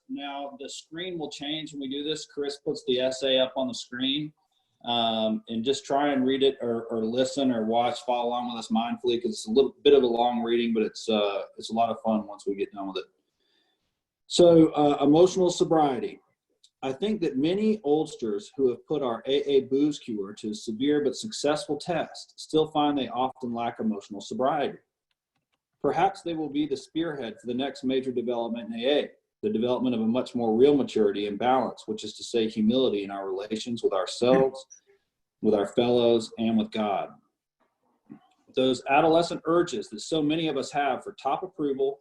Now the screen will change when we do this. Chris puts the essay up on the screen, and just try and read it or listen or watch, follow along with us mindfully, because it's a little bit of a long reading, but it's a lot of fun once we get done with it. So emotional sobriety. I think that many oldsters who have put our AA booze cure to a severe but successful test still find they often lack emotional sobriety. Perhaps they will be the spearhead for the next major development in AA, the development of a much more real maturity and balance, which is to say humility in our relations with ourselves, with our fellows, and with God. Those adolescent urges that so many of us have for top approval,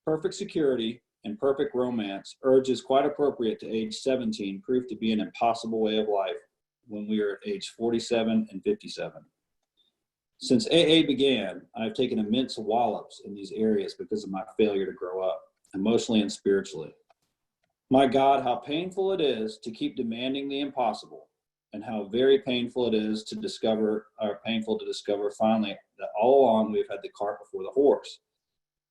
perfect security, and perfect romance, urges quite appropriate to age 17, proved to be an impossible way of life when we are at age 47 and 57. Since AA began, I have taken immense wallops in these areas because of my failure to grow up, emotionally and spiritually. My God, how painful it is to keep demanding the impossible, and how very painful it is to discover finally that all along we've had the cart before the horse.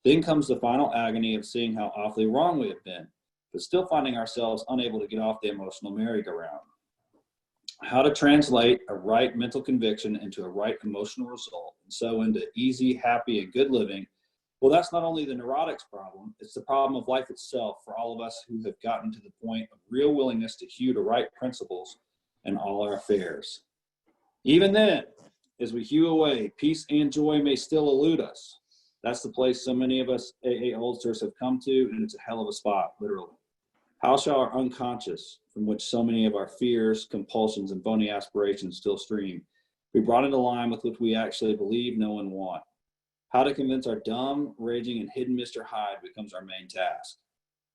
Then comes the final agony of seeing how awfully wrong we have been, but still finding ourselves unable to get off the emotional merry-go-round. How to translate a right mental conviction into a right emotional result, and so into easy, happy, and good living. Well, that's not only the neurotics problem, it's the problem of life itself for all of us who have gotten to the point of real willingness to hew to right principles in all our affairs. Even then, as we hew away, peace and joy may still elude us. That's the place so many of us AA oldsters have come to, and it's a hell of a spot, literally. How shall our unconscious, from which so many of our fears, compulsions, and bony aspirations still stream, be brought into line with what we actually believe, know, and want? How to convince our dumb, raging, and hidden Mr. Hyde becomes our main task.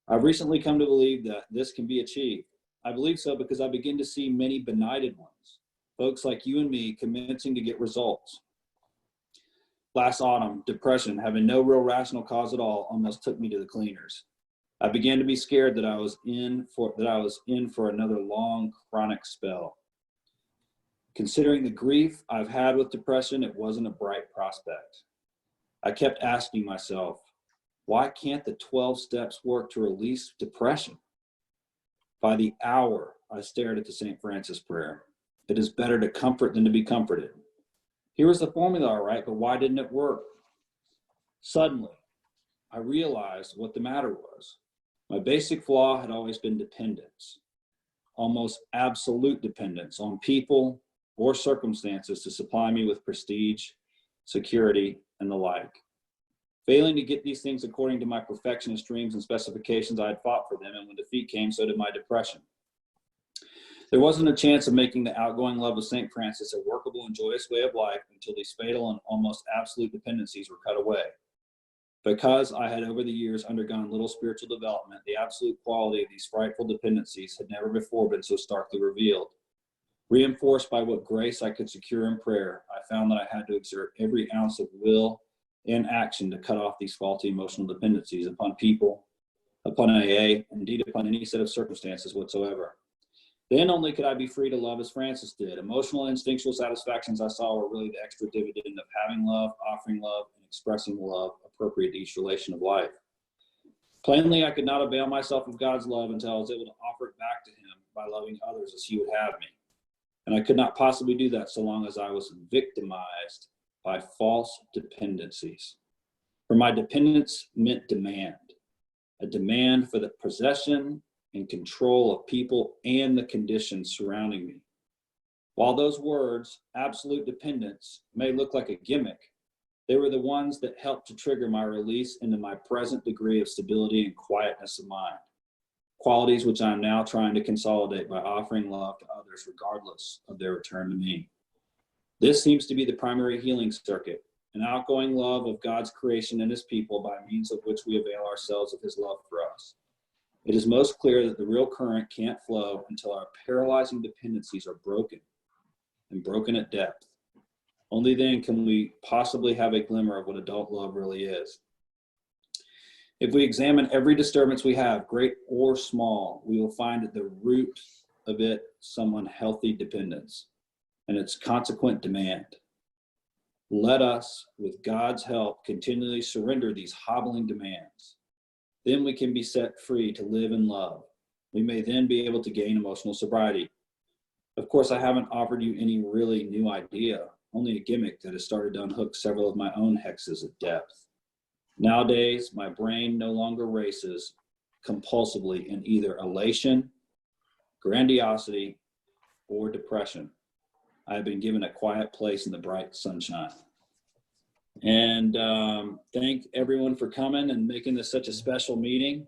I've recently come to believe that this can be achieved. I believe so because I begin to see many benighted ones, folks like you and me, commencing to get results. Last autumn, depression, having no real rational cause at all, almost took me to the cleaners. I began to be scared that I was in for another long, chronic spell. Considering the grief I've had with depression, it wasn't a bright prospect. I kept asking myself, why can't the 12 steps work to release depression? By the hour, I stared at the St. Francis prayer. It is better to comfort than to be comforted. Here was the formula, all right, but why didn't it work? Suddenly, I realized what the matter was. My basic flaw had always been dependence, almost absolute dependence on people or circumstances to supply me with prestige, security, and the like. Failing to get these things according to my perfectionist dreams and specifications, I had fought for them, and when defeat came, so did my depression. There wasn't a chance of making the outgoing love of St. Francis a workable and joyous way of life until these fatal and almost absolute dependencies were cut away. Because I had over the years undergone little spiritual development, the absolute quality of these frightful dependencies had never before been so starkly revealed. Reinforced by what grace I could secure in prayer, I found that I had to exert every ounce of will and action to cut off these faulty emotional dependencies upon people, upon AA, and indeed upon any set of circumstances whatsoever. Then only could I be free to love as Francis did. Emotional and instinctual satisfactions I saw were really the extra dividend of having love, offering love, and expressing love appropriate to each relation of life. Plainly, I could not avail myself of God's love until I was able to offer it back to him by loving others as he would have me. And I could not possibly do that so long as I was victimized by false dependencies. For my dependence meant demand, a demand for the possession and control of people and the conditions surrounding me. While those words, absolute dependence, may look like a gimmick, they were the ones that helped to trigger my release into my present degree of stability and quietness of mind, qualities which I am now trying to consolidate by offering love to others regardless of their return to me. This seems to be the primary healing circuit, an outgoing love of God's creation and his people by means of which we avail ourselves of his love for us. It is most clear that the real current can't flow until our paralyzing dependencies are broken, and broken at depth. Only then can we possibly have a glimmer of what adult love really is. If we examine every disturbance we have, great or small, we will find at the root of it some unhealthy dependence and its consequent demand. Let us, with God's help, continually surrender these hobbling demands. Then we can be set free to live in love. We may then be able to gain emotional sobriety. Of course, I haven't offered you any really new idea, only a gimmick that has started to unhook several of my own hexes of depth. Nowadays, my brain no longer races compulsively in either elation, grandiosity, or depression. I have been given a quiet place in the bright sunshine. And thank everyone for coming and making this such a special meeting.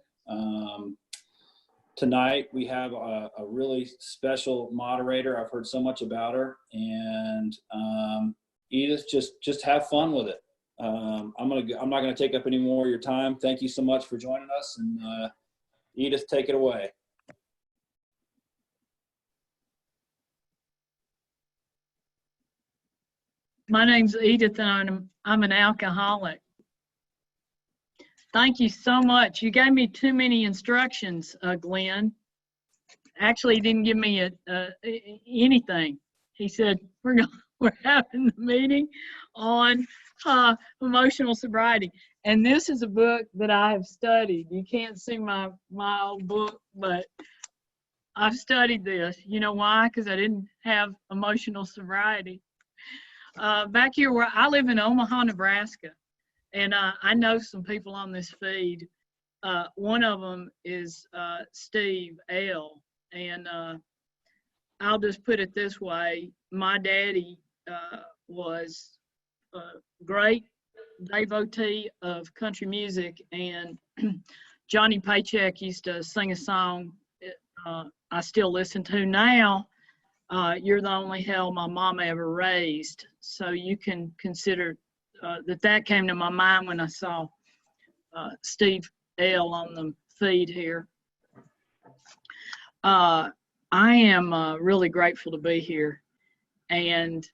Tonight we have a really special moderator. I've heard so much about her, and Edith, just have fun with it. I'm not gonna take up any more of your time. Thank you so much for joining us, and Edith, take it away. My name's Edith, and I'm an alcoholic. Thank you so much. You gave me too many instructions, Glenn. Actually, he didn't give me anything. He said, we're having the meeting on emotional sobriety. And this is a book that I have studied. You can't see my old book, but I've studied this. You know why? Because I didn't have emotional sobriety. Back here where I live in Omaha, Nebraska, and I know some people on this feed. One of them is Steve L. And I'll just put it this way. My daddy was a great devotee of country music, and Johnny Paycheck used to sing a song I still listen to now. You're the only hell my mama ever raised. So you can consider that came to my mind when I saw Steve L. on the feed here. I am really grateful to be here. And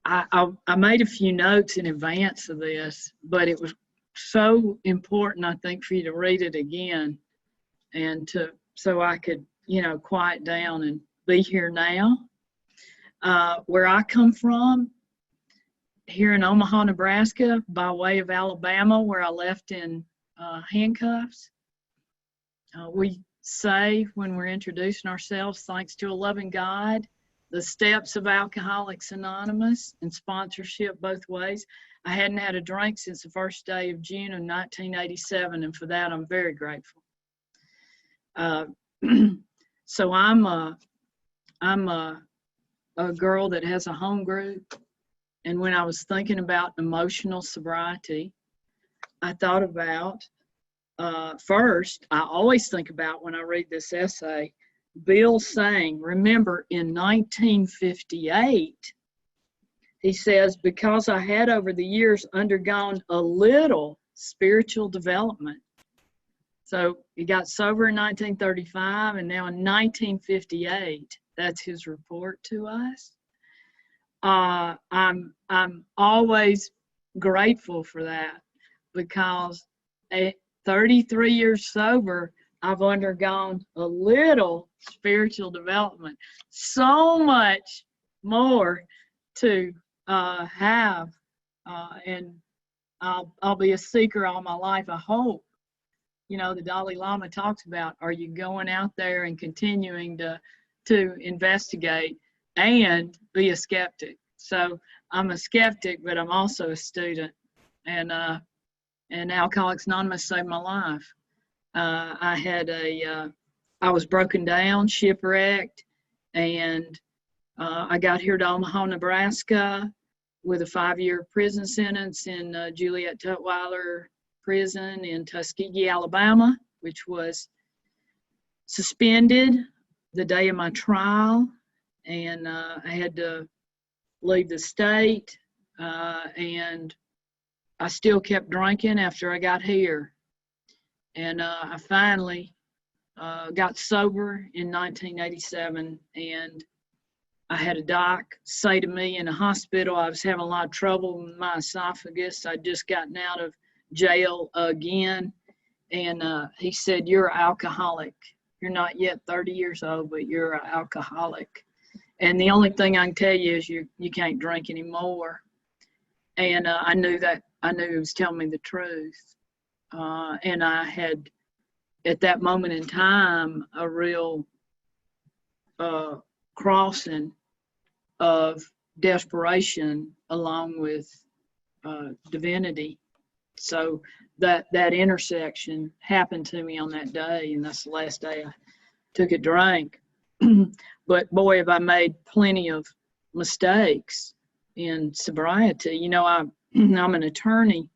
I made a few notes in advance of this, but it was so important, I think, for you to read it again and so I could, quiet down and be here now. Where I come from, here in Omaha, Nebraska, by way of Alabama, where I left in handcuffs, we say when we're introducing ourselves, thanks to a loving God, the steps of Alcoholics Anonymous and sponsorship both ways. I hadn't had a drink since the first day of June of 1987, and for that I'm very grateful. So I'm a girl that has a home group, and when I was thinking about emotional sobriety, I thought about first, I always think about when I read this essay, Bill saying, remember in 1958, he says, because I had over the years undergone a little spiritual development. So he got sober in 1935, and now in 1958, that's his report to us. I'm always grateful for that, because at 33 years sober, I've undergone a little spiritual development. So much more to have, and I'll be a seeker all my life, I hope. The Dalai Lama talks about, are you going out there and continuing to investigate and be a skeptic? So I'm a skeptic, but I'm also a student, and Alcoholics Anonymous saved my life. I was broken down, shipwrecked, and I got here to Omaha, Nebraska with a 5-year prison sentence in Juliet Tutwiler Prison in Tuskegee, Alabama, which was suspended the day of my trial, and I had to leave the state, and I still kept drinking after I got here. And I finally got sober in 1987, and I had a doc say to me in a hospital I was having a lot of trouble with my esophagus. I'd just gotten out of jail again, and he said, you're an alcoholic. You're not yet 30 years old, but you're an alcoholic. And the only thing I can tell you is you can't drink anymore. And I knew he was telling me the truth. And I had at that moment in time, a real crossing of desperation along with divinity. So that intersection happened to me on that day, and that's the last day I took a drink. But boy, have I made plenty of mistakes in sobriety. You know, I'm an attorney.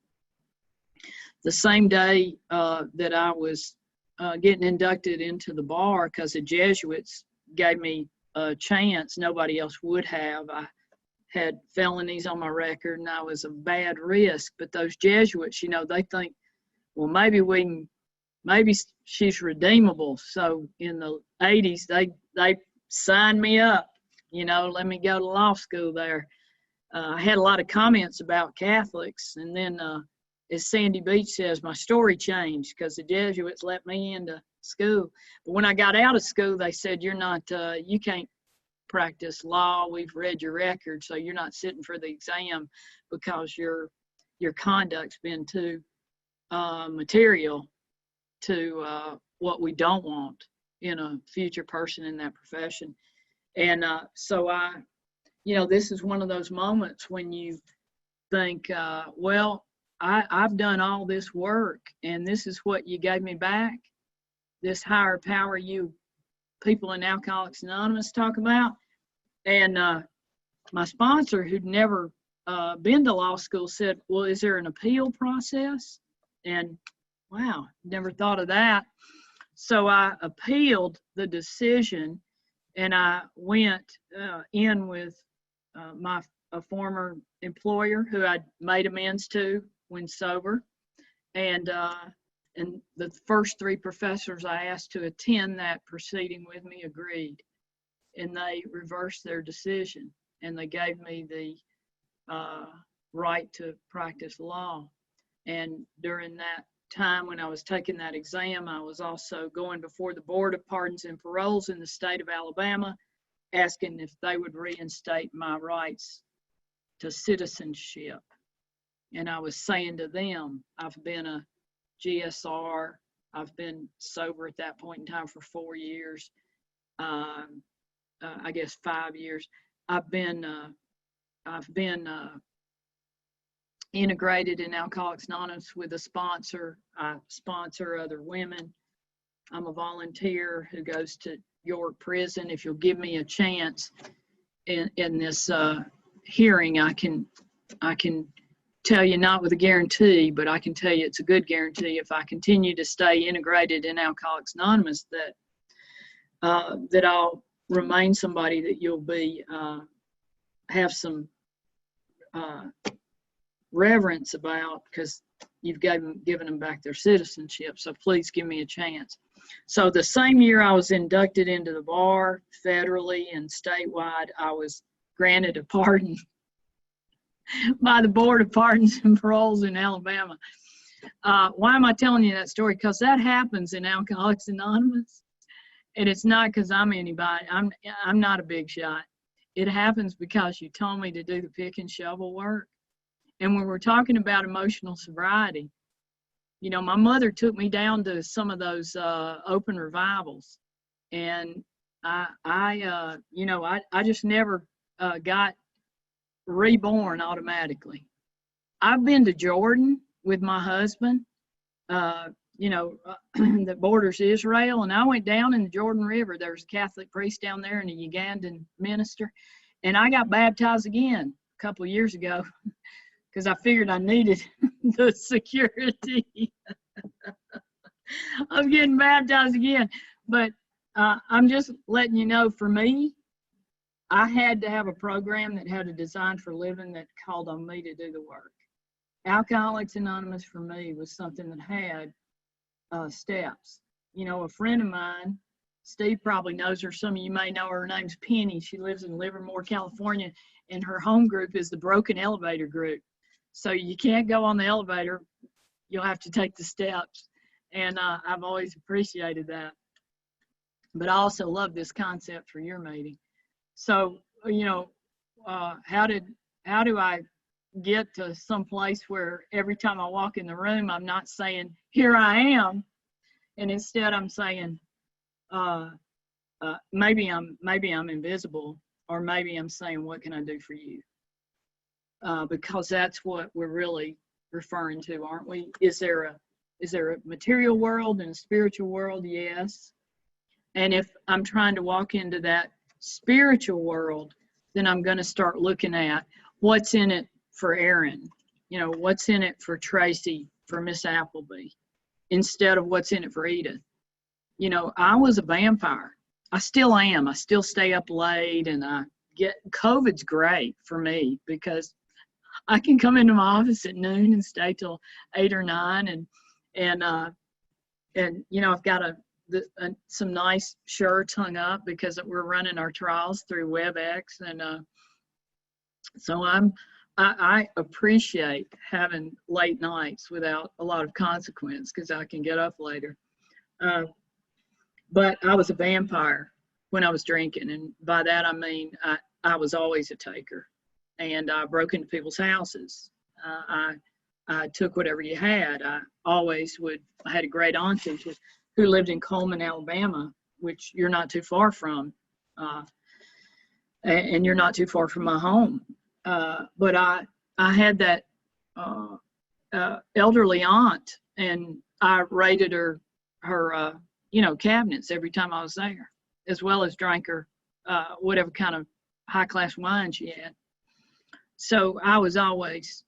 The same day that I was getting inducted into the bar, because the Jesuits gave me a chance nobody else would have. I had felonies on my record, and I was a bad risk. But those Jesuits, you know, they think, well, maybe she's redeemable. So in the 80s, they signed me up, you know, let me go to law school there. I had a lot of comments about Catholics, and then as Sandy Beach says, my story changed because the Jesuits let me into school. But when I got out of school, they said, you can't practice law. We've read your record, so you're not sitting for the exam because your conduct's been too material to what we don't want in a future person in that profession. And so this is one of those moments when you think, well, I've done all this work, and this is what you gave me back, this higher power you people in Alcoholics Anonymous talk about. And my sponsor, who'd never been to law school, said, well, is there an appeal process? And wow, never thought of that. So I appealed the decision, and I went in with a former employer who I'd made amends to when sober. And the first 3 professors I asked to attend that proceeding with me agreed. And they reversed their decision, and they gave me the right to practice law. And during that time when I was taking that exam, I was also going before the Board of Pardons and Paroles in the state of Alabama, asking if they would reinstate my rights to citizenship. And I was saying to them, I've been a GSR, I've been sober at that point in time for 4 years, I guess 5 years. I've been integrated in Alcoholics Anonymous with a sponsor. I sponsor other women. I'm a volunteer who goes to York Prison. If you'll give me a chance in this hearing, I can tell you, not with a guarantee, but I can tell you it's a good guarantee if I continue to stay integrated in Alcoholics Anonymous, that I'll remain somebody that you'll be have some reverence about, because you've given them back their citizenship. So please give me a chance. So the same year I was inducted into the bar federally and statewide, I was granted a pardon by the Board of Pardons and Paroles in Alabama. Why am I telling you that story? Because that happens in Alcoholics Anonymous, and it's not because I'm anybody. I'm not a big shot. It happens because you told me to do the pick and shovel work. And when we're talking about emotional sobriety, you know, my mother took me down to some of those open revivals, and I just never got reborn automatically. I've been to Jordan with my husband, that borders Israel, and I went down in the Jordan River. There was a Catholic priest down there and a Ugandan minister, and I got baptized again a couple of years ago because I figured I needed the security. I'm getting baptized again, but I'm just letting you know, for me, I had to have a program that had a design for living that called on me to do the work. Alcoholics Anonymous for me was something that had steps. You know, a friend of mine, Steve probably knows her, some of you may know her, name's Penny. She lives in Livermore, California, and her home group is the Broken Elevator Group. So you can't go on the elevator, you'll have to take the steps. And I've always appreciated that. But I also love this concept for your meeting. So, how do I get to some place where every time I walk in the room, I'm not saying, here I am, And instead I'm saying, maybe I'm invisible, or maybe I'm saying, what can I do for you? Because that's what we're really referring to, aren't we? Is there a material world and a spiritual world? Yes. And if I'm trying to walk into that spiritual world, then I'm going to start looking at what's in it for Aaron, what's in it for Tracy, for Miss Appleby, instead of what's in it for Edith. I was a vampire. I still am. I still stay up late, and COVID's great for me because I can come into my office at noon and stay till 8 or 9, and I've got some nice shirts hung up because we're running our trials through WebEx, and so I appreciate having late nights without a lot of consequence because I can get up later. But I was a vampire when I was drinking, and by that I mean I was always a taker, and I broke into people's houses. I took whatever you had. I had a great auntie who lived in Coleman, Alabama, which you're not too far from, and you're not too far from my home. But I had that elderly aunt, and I raided her cabinets every time I was there, as well as drank her whatever kind of high-class wine she had. So I was always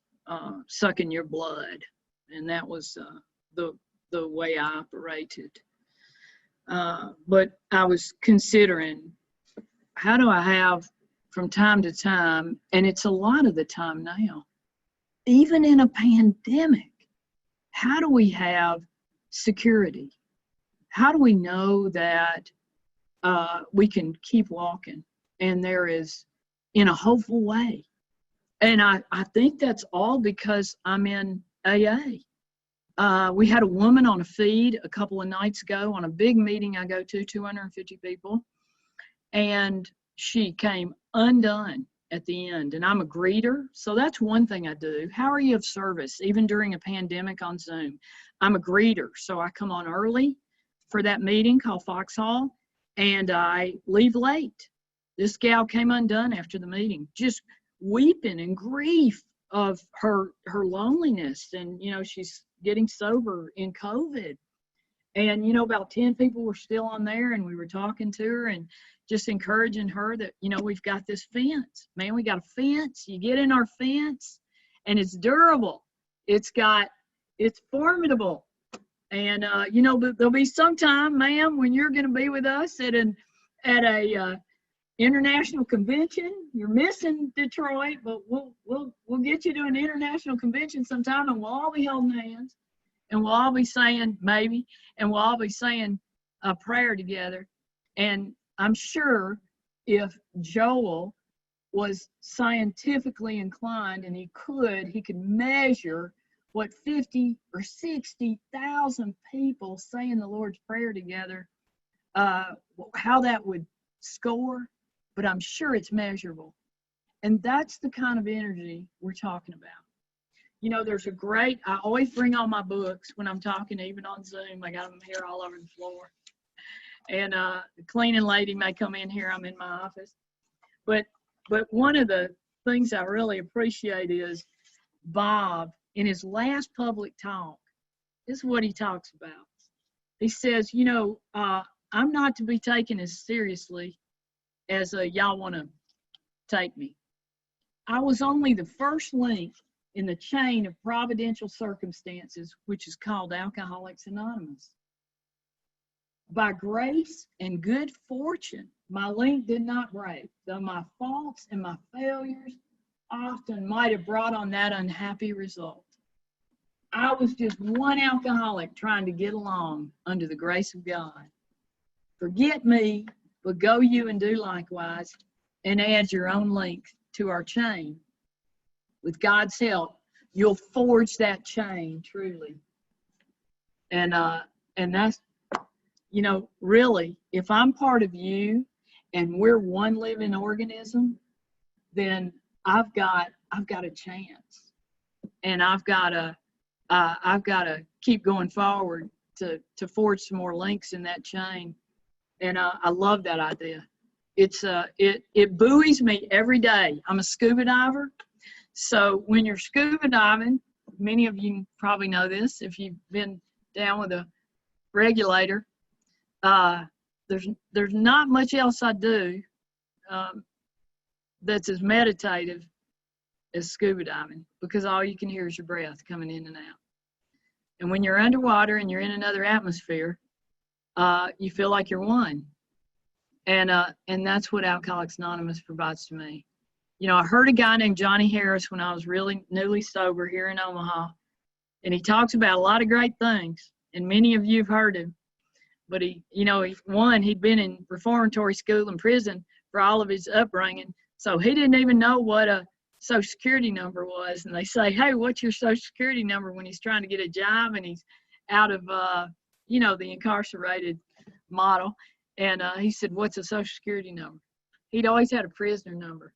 sucking your blood, and that was the way I operated. But I was considering, how do I have, from time to time, and it's a lot of the time now, even in a pandemic, how do we have security? How do we know that we can keep walking and there is, in a hopeful way? And I think that's all because I'm in AA. We had a woman on a feed a couple of nights ago on a big meeting I go to, 250 people, and she came undone at the end. And I'm a greeter, so that's one thing I do. How are you of service, even during a pandemic on Zoom? I'm a greeter, so I come on early for that meeting called Foxhall, and I leave late. This gal came undone after the meeting, just weeping in grief of her loneliness, and she's getting sober in COVID, and about 10 people were still on there, and we were talking to her and just encouraging her that we've got this fence, man. We got a fence. You get in our fence, and it's durable. It's formidable, and there'll be some time, ma'am, when you're going to be with us at a international convention. You're missing Detroit, but we'll get you to an international convention sometime, and we'll all be holding hands, and we'll all be saying maybe, and we'll all be saying a prayer together. And I'm sure if Joel was scientifically inclined and he could measure what 50 or 60,000 people saying the Lord's Prayer together, how that would score. But I'm sure it's measurable. And that's the kind of energy we're talking about. There's I always bring all my books when I'm talking, even on Zoom. I got them here all over the floor. And the cleaning lady may come in here. I'm in my office. But one of the things I really appreciate is Bob, in his last public talk, this is what he talks about. He says, I'm not to be taken as seriously as y'all want to take me. I was only the first link in the chain of providential circumstances, which is called Alcoholics Anonymous. By grace and good fortune, my link did not break, though my faults and my failures often might have brought on that unhappy result. I was just one alcoholic trying to get along under the grace of God. Forget me, but go you and do likewise, and add your own link to our chain. With God's help, you'll forge that chain truly. And that's, really, if I'm part of you and we're one living organism, then I've got a chance, and I've got to keep going forward to forge some more links in that chain. And I love that idea. It buoys me every day. I'm a scuba diver. So when you're scuba diving, many of you probably know this if you've been down with a regulator, there's not much else I do that's as meditative as scuba diving, because all you can hear is your breath coming in and out. And when you're underwater and you're in another atmosphere, you feel like you're one. And that's what Alcoholics Anonymous provides to me. You know, I heard a guy named Johnny Harris when I was really newly sober here in Omaha, and he talks about a lot of great things, and many of you have heard him. But he'd been in reformatory school and prison for all of his upbringing, so he didn't even know what a Social Security number was. And they say, hey, what's your Social Security number, when he's trying to get a job and he's out of, the incarcerated model. And he said, what's a Social Security number? He'd always had a prisoner number.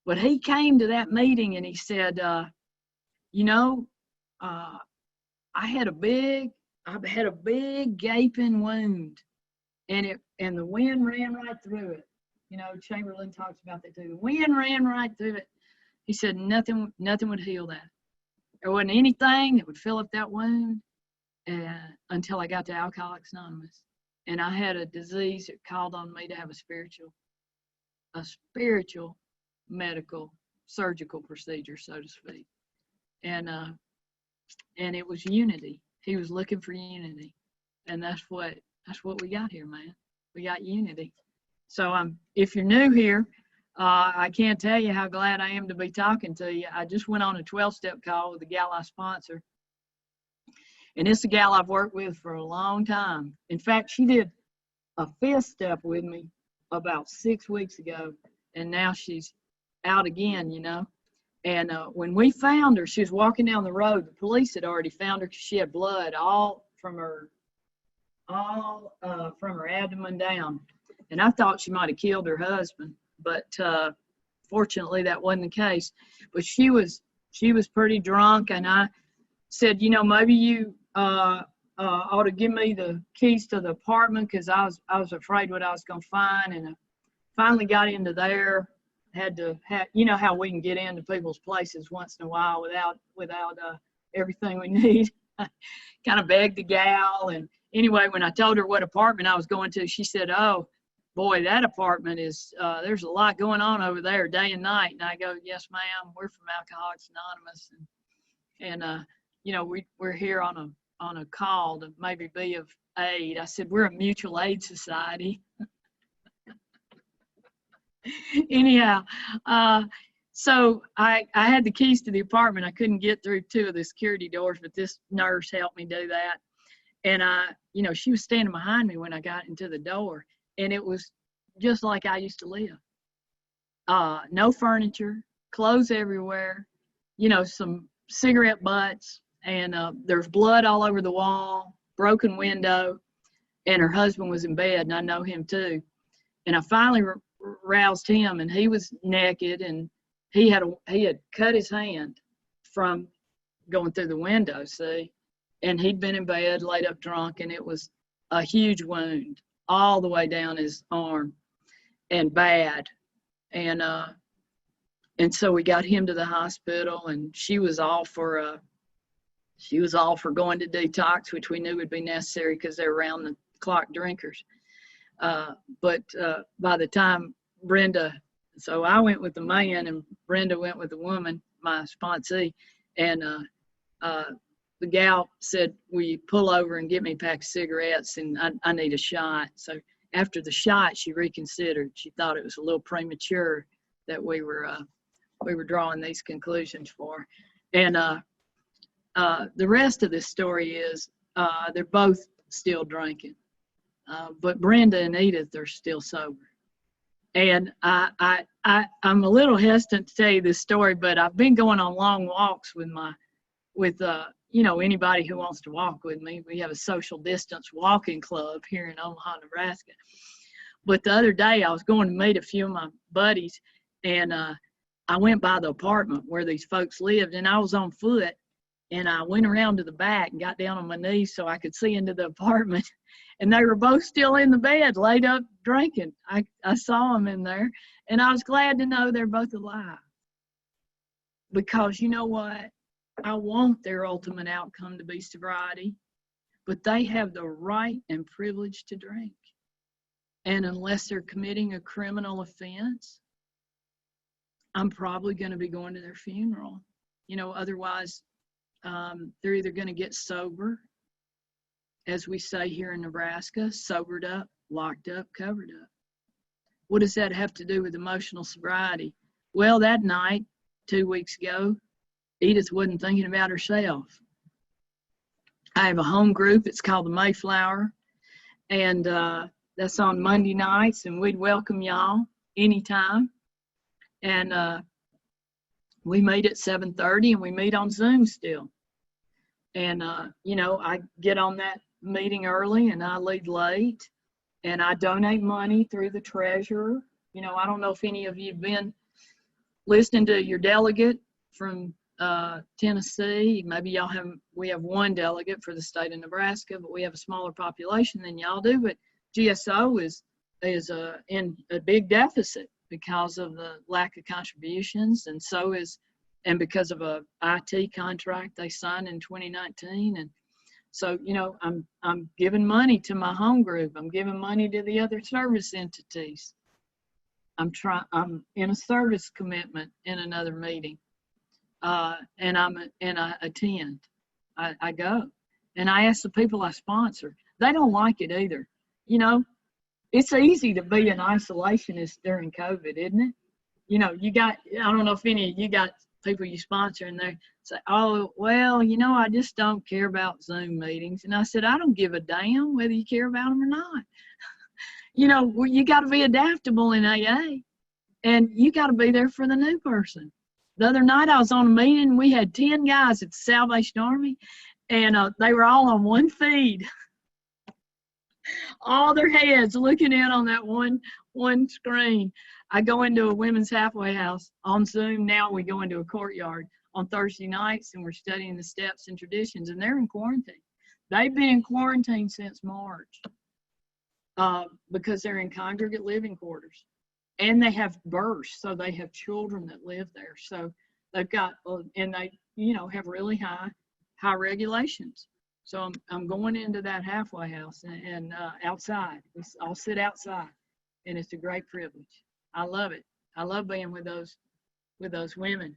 But he came to that meeting and he said, I had a big gaping wound, and the wind ran right through it. You know, Chamberlain talks about that too. The wind ran right through it. He said nothing would heal that. There wasn't anything that would fill up that wound until I got to Alcoholics Anonymous. And I had a disease that called on me to have a spiritual medical surgical procedure, so to speak. And it was unity. He was looking for unity. And that's what we got here, man. We got unity. So if you're new here, I can't tell you how glad I am to be talking to you. I just went on a 12-step call with the gal I sponsor. And it's a gal I've worked with for a long time. In fact, she did a 5th step with me about 6 weeks ago. And now she's out again, you know. And when we found her, she was walking down the road. The police had already found her because she had blood all from her abdomen down. And I thought she might have killed her husband, but fortunately that wasn't the case. But she was pretty drunk, and I said, maybe you ought to give me the keys to the apartment, because I was afraid what I was going to find. And I finally got into there. Had to have, how we can get into people's places once in a while without everything we need. Kind of begged the gal. And anyway, when I told her what apartment I was going to, she said, oh boy, that apartment is, there's a lot going on over there day and night. And I go, yes, ma'am, we're from Alcoholics Anonymous. And we're here on a call to maybe be of aid. I said, we're a mutual aid society. Anyhow, so I had the keys to the apartment. I couldn't get through 2 of the security doors, but this nurse helped me do that. And she was standing behind me when I got into the door, and it was just like I used to live. No furniture, clothes everywhere, some cigarette butts, and there's blood all over the wall, broken window, and her husband was in bed, and I know him too. And I finally roused him, and he was naked, and he had cut his hand from going through the window, see, and he'd been in bed, laid up drunk, and it was a huge wound all the way down his arm, and bad. And so we got him to the hospital, and she was all for going to detox, which we knew would be necessary because they're round the clock drinkers. But by the time so I went with the man and Brenda went with the woman, my sponsee, and the gal said, will you pull over and get me a pack of cigarettes, and I need a shot. So after the shot, she reconsidered. She thought it was a little premature that we were drawing these conclusions for. And the rest of this story is they're both still drinking. But Brenda and Edith are still sober. And I'm a little hesitant to tell you this story, but I've been going on long walks with anybody who wants to walk with me. We have a social distance walking club here in Omaha, Nebraska. But the other day I was going to meet a few of my buddies, and I went by the apartment where these folks lived, and I was on foot, And I went around to the back and got down on my knees so I could see into the apartment. And they were both still in the bed, laid up drinking. I saw them in there, and I was glad to know they're both alive. Because you know what? I want their ultimate outcome to be sobriety, but they have the right and privilege to drink. And unless they're committing a criminal offense, I'm probably going to be going to their funeral. You know, otherwise, they're either going to get sober, as we say here in Nebraska, sobered up, locked up, covered up. What does that have to do with emotional sobriety? Well, that night, 2 weeks ago, Edith wasn't thinking about herself. I have a home group. It's called the Mayflower, and that's on Monday nights, and we'd welcome y'all anytime. And we meet at 7:30, and we meet on Zoom still. And, you know, I get on that meeting early, and I leave late, and I donate money through the treasurer. You know, I don't know if any of you have been listening to your delegate from Tennessee. Maybe y'all have. We have one delegate for the state of Nebraska, but we have a smaller population than y'all do. But GSO is in a big deficit because of the lack of contributions, and so is, and because of a IT contract they signed in 2019. And so, you know, I'm giving money to my home group. I'm giving money to the other service entities. I'm in a service commitment in another meeting, and I attend. I go, and I ask the people I sponsor. They don't like it either. You know, it's easy to be an isolationist during COVID, isn't it? You know, I don't know if any of you got people you sponsor, and they say, oh, well, you know, I just don't care about Zoom meetings. And I said, I don't give a damn whether you care about them or not. You know, you got to be adaptable in AA, and you got to be there for the new person. The other night I was on a meeting. We had 10 guys at the Salvation Army, and they were all on one feed. All their heads looking in on that one screen. I go into a women's halfway house on Zoom. Now we go into a courtyard on Thursday nights, and we're studying the steps and traditions, and they're in quarantine. They've been in quarantine since March because they're in congregate living quarters, and they have births, so they have children that live there. So they've got, and they, you know, have really high regulations. So I'm going into that halfway house and outside. I'll sit outside, and it's a great privilege. I love it. I love being with those women.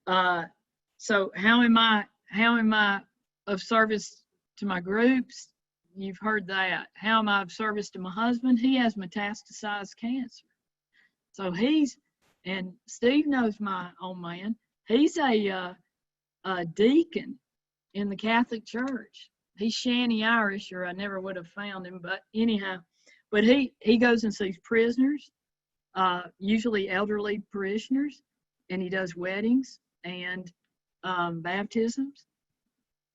So how am I of service to my groups? You've heard that. How am I of service to my husband? He has metastasized cancer. So and Steve knows my old man. He's a deacon in the Catholic Church. He's Shanny Irish, or I never would have found him, but anyhow. But he goes and sees prisoners, usually elderly parishioners, and he does weddings and baptisms,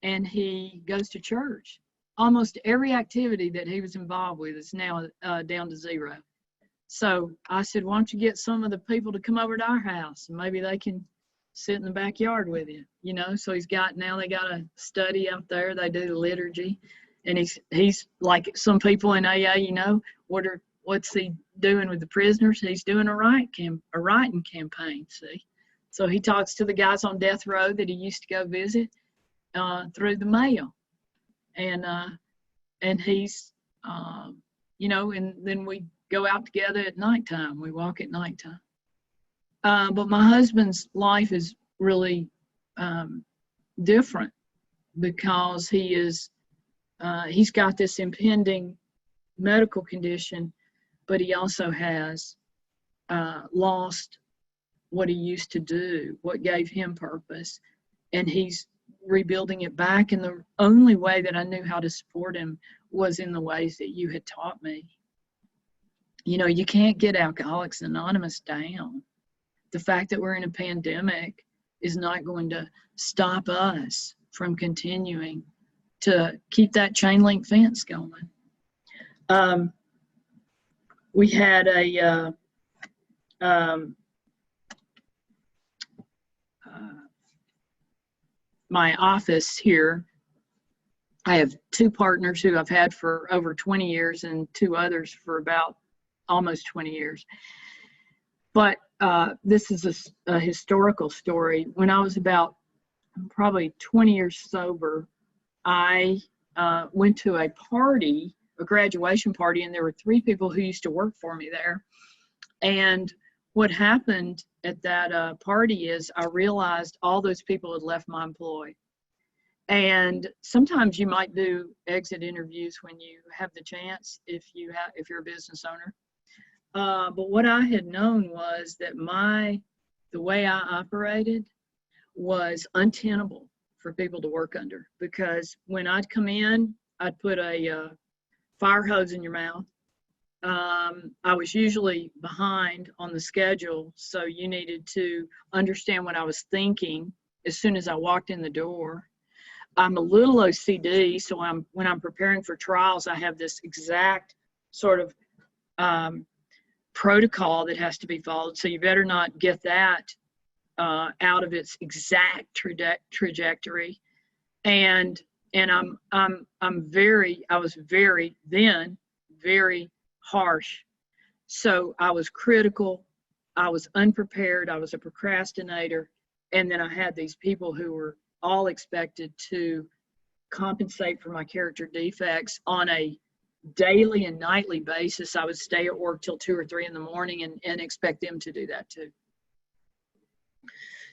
and he goes to church. Almost every activity that he was involved with is now down to zero. So I said, why don't you get some of the people to come over to our house, and maybe they can sit in the backyard with you, you know? So now they got a study out there. They do the liturgy, and he's like some people in AA, you know, what's he doing with the prisoners? He's doing a writing campaign, see? So he talks to the guys on death row that he used to go visit through the mail. And he's, you know, and then we go out together at nighttime. We walk at nighttime. But my husband's life is really different because he's got this impending medical condition, but he also has lost what he used to do, what gave him purpose, and he's rebuilding it back. And the only way that I knew how to support him was in the ways that you had taught me. You know, you can't get Alcoholics Anonymous down. The fact that we're in a pandemic is not going to stop us from continuing to keep that chain link fence going. We had my office here, I have 2 partners who I've had for over 20 years and 2 others for about almost 20 years. But this is a historical story. When I was about probably 20 years sober, I went to a party, a graduation party, and there were 3 people who used to work for me there. And what happened at that party is I realized all those people had left my employ. And sometimes you might do exit interviews when you have the chance, if you're a business owner. But what I had known was that the way I operated was untenable for people to work under, because when I'd come in, I'd put a fire hose in your mouth. I was usually behind on the schedule, so you needed to understand what I was thinking as soon as I walked in the door. I'm a little OCD, so when I'm preparing for trials, I have this exact sort of protocol that has to be followed. So you better not get that out of its exact trajectory. And I was very harsh. So I was critical, I was unprepared, I was a procrastinator, and then I had these people who were all expected to compensate for my character defects on a daily and nightly basis. I would stay at work till 2 or 3 in the morning and expect them to do that too.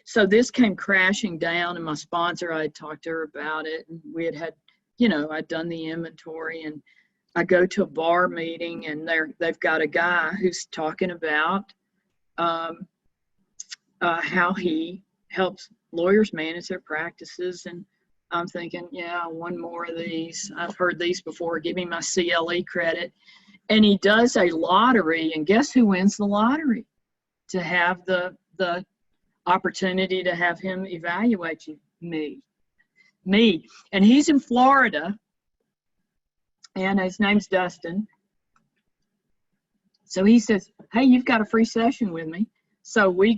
So this came crashing down, and my sponsor, I had talked to her about it, and we had, I'd done the inventory, and I go to a bar meeting, and they've got a guy who's talking about how he helps lawyers manage their practices. And I'm thinking, yeah, one more of these. I've heard these before. Give me my CLE credit. And he does a lottery, and guess who wins the lottery? To have the opportunity to have him evaluate you. Me. And he's in Florida, and his name's Dustin. So he says, hey, you've got a free session with me. So we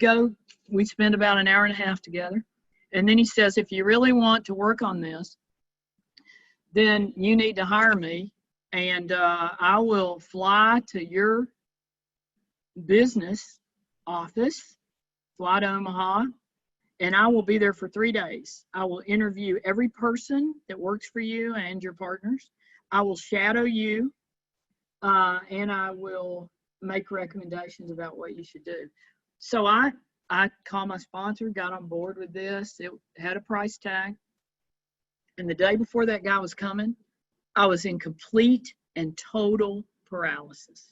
spend about an hour and a half together. And then he says, if you really want to work on this, then you need to hire me, and I will fly to your business office, fly to Omaha, and I will be there for 3 days. I will interview every person that works for you and your partners. I will shadow you, and I will make recommendations about what you should do. So I called my sponsor, got on board with this. It had a price tag. And the day before that guy was coming, I was in complete and total paralysis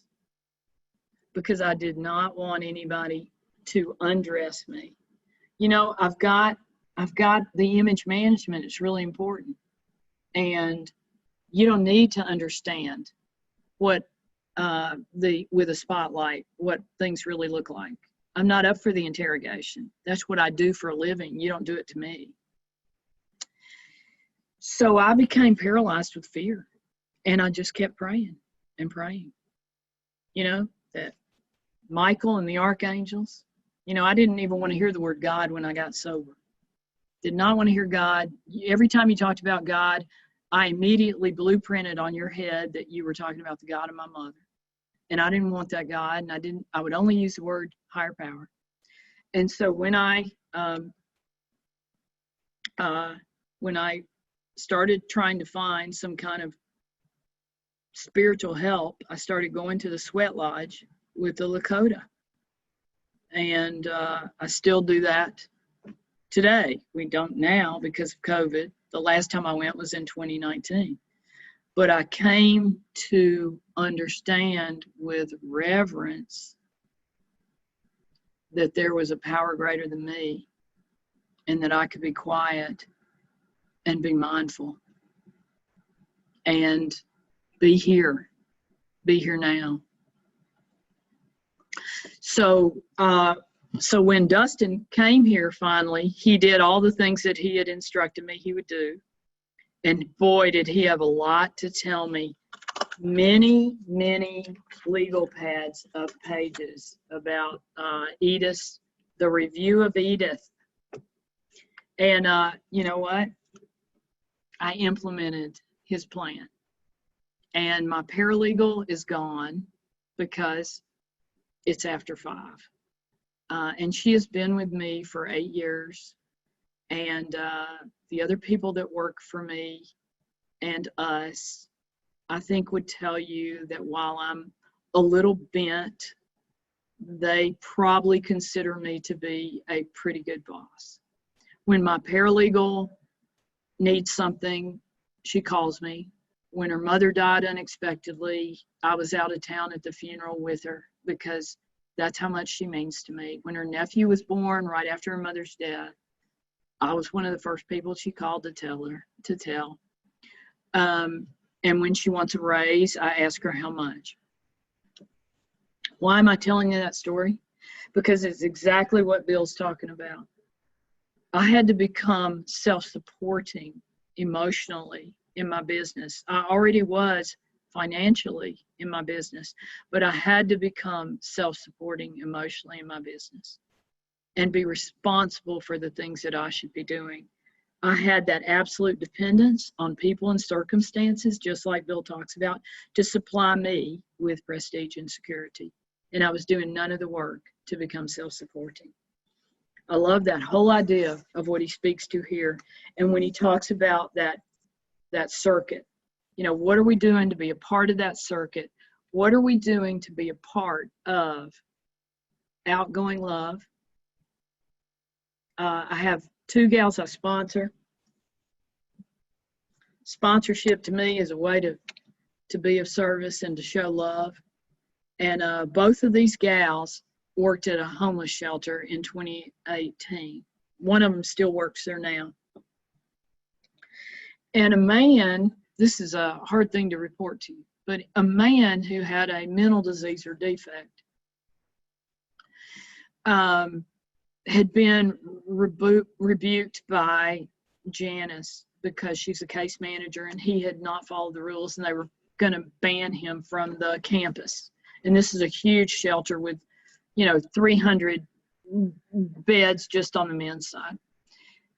because I did not want anybody to undress me. I've got the image management. It's really important. And you don't need to understand what with a spotlight, what things really look like. I'm not up for the interrogation. That's what I do for a living. You don't do it to me. So I became paralyzed with fear, and I just kept praying and praying. That Michael and the archangels, I didn't even want to hear the word God when I got sober. Did not want to hear God. Every time you talked about God, I immediately blueprinted on your head that you were talking about the God of my mother. And I didn't want that God, and I would only use the word higher power. And so when I started trying to find some kind of spiritual help, I started going to the sweat lodge with the Lakota. And I still do that today. We don't now because of COVID. The last time I went was in 2019. But I came to understand with reverence that there was a power greater than me, and that I could be quiet and be mindful and be here now. So when Dustin came here finally, he did all the things that he had instructed me he would do. And boy, did he have a lot to tell me. Many, many legal pads of pages about Edith, the review of Edith. And you know what? I implemented his plan. And my paralegal is gone because it's after 5. And she has been with me for 8 years. And the other people that work for me and us, I think would tell you that while I'm a little bent, they probably consider me to be a pretty good boss. When my paralegal needs something, she calls me. When her mother died unexpectedly, I was out of town at the funeral with her because that's how much she means to me. When her nephew was born right after her mother's death, I was one of the first people she called to tell. And when she wants a raise, I ask her how much. Why am I telling you that story? Because it's exactly what Bill's talking about. I had to become self-supporting emotionally in my business. I already was financially in my business, but I had to become self-supporting emotionally in my business and be responsible for the things that I should be doing. I had that absolute dependence on people and circumstances, just like Bill talks about, to supply me with prestige and security. And I was doing none of the work to become self-supporting. I love that whole idea of what he speaks to here. And when he talks about that circuit, you know, what are we doing to be a part of that circuit? What are we doing to be a part of outgoing love? I have 2 gals I sponsor. Sponsorship to me is a way to be of service and to show love. And both of these gals worked at a homeless shelter in 2018. One of them still works there now. And a man, this is a hard thing to report to you, but a man who had a mental disease or defect had been rebuked by Janice because she's a case manager, and he had not followed the rules, and they were going to ban him from the campus. And this is a huge shelter with, 300 beds just on the men's side.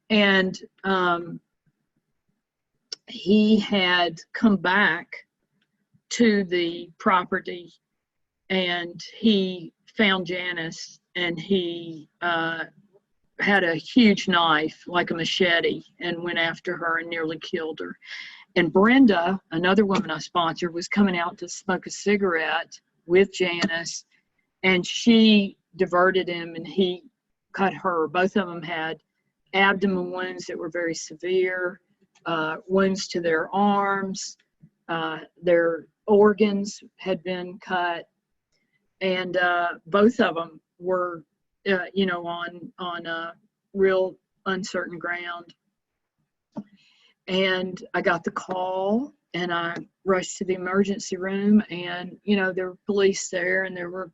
And he had come back to the property, and he found Janice, and he had a huge knife, like a machete, and went after her and nearly killed her. And Brenda, another woman I sponsored, was coming out to smoke a cigarette with Janice, and she diverted him, and he cut her. Both of them had abdomen wounds that were very severe, wounds to their arms, their organs had been cut, and both of them were, on real uncertain ground. And I got the call, and I rushed to the emergency room, and there were police there, and there were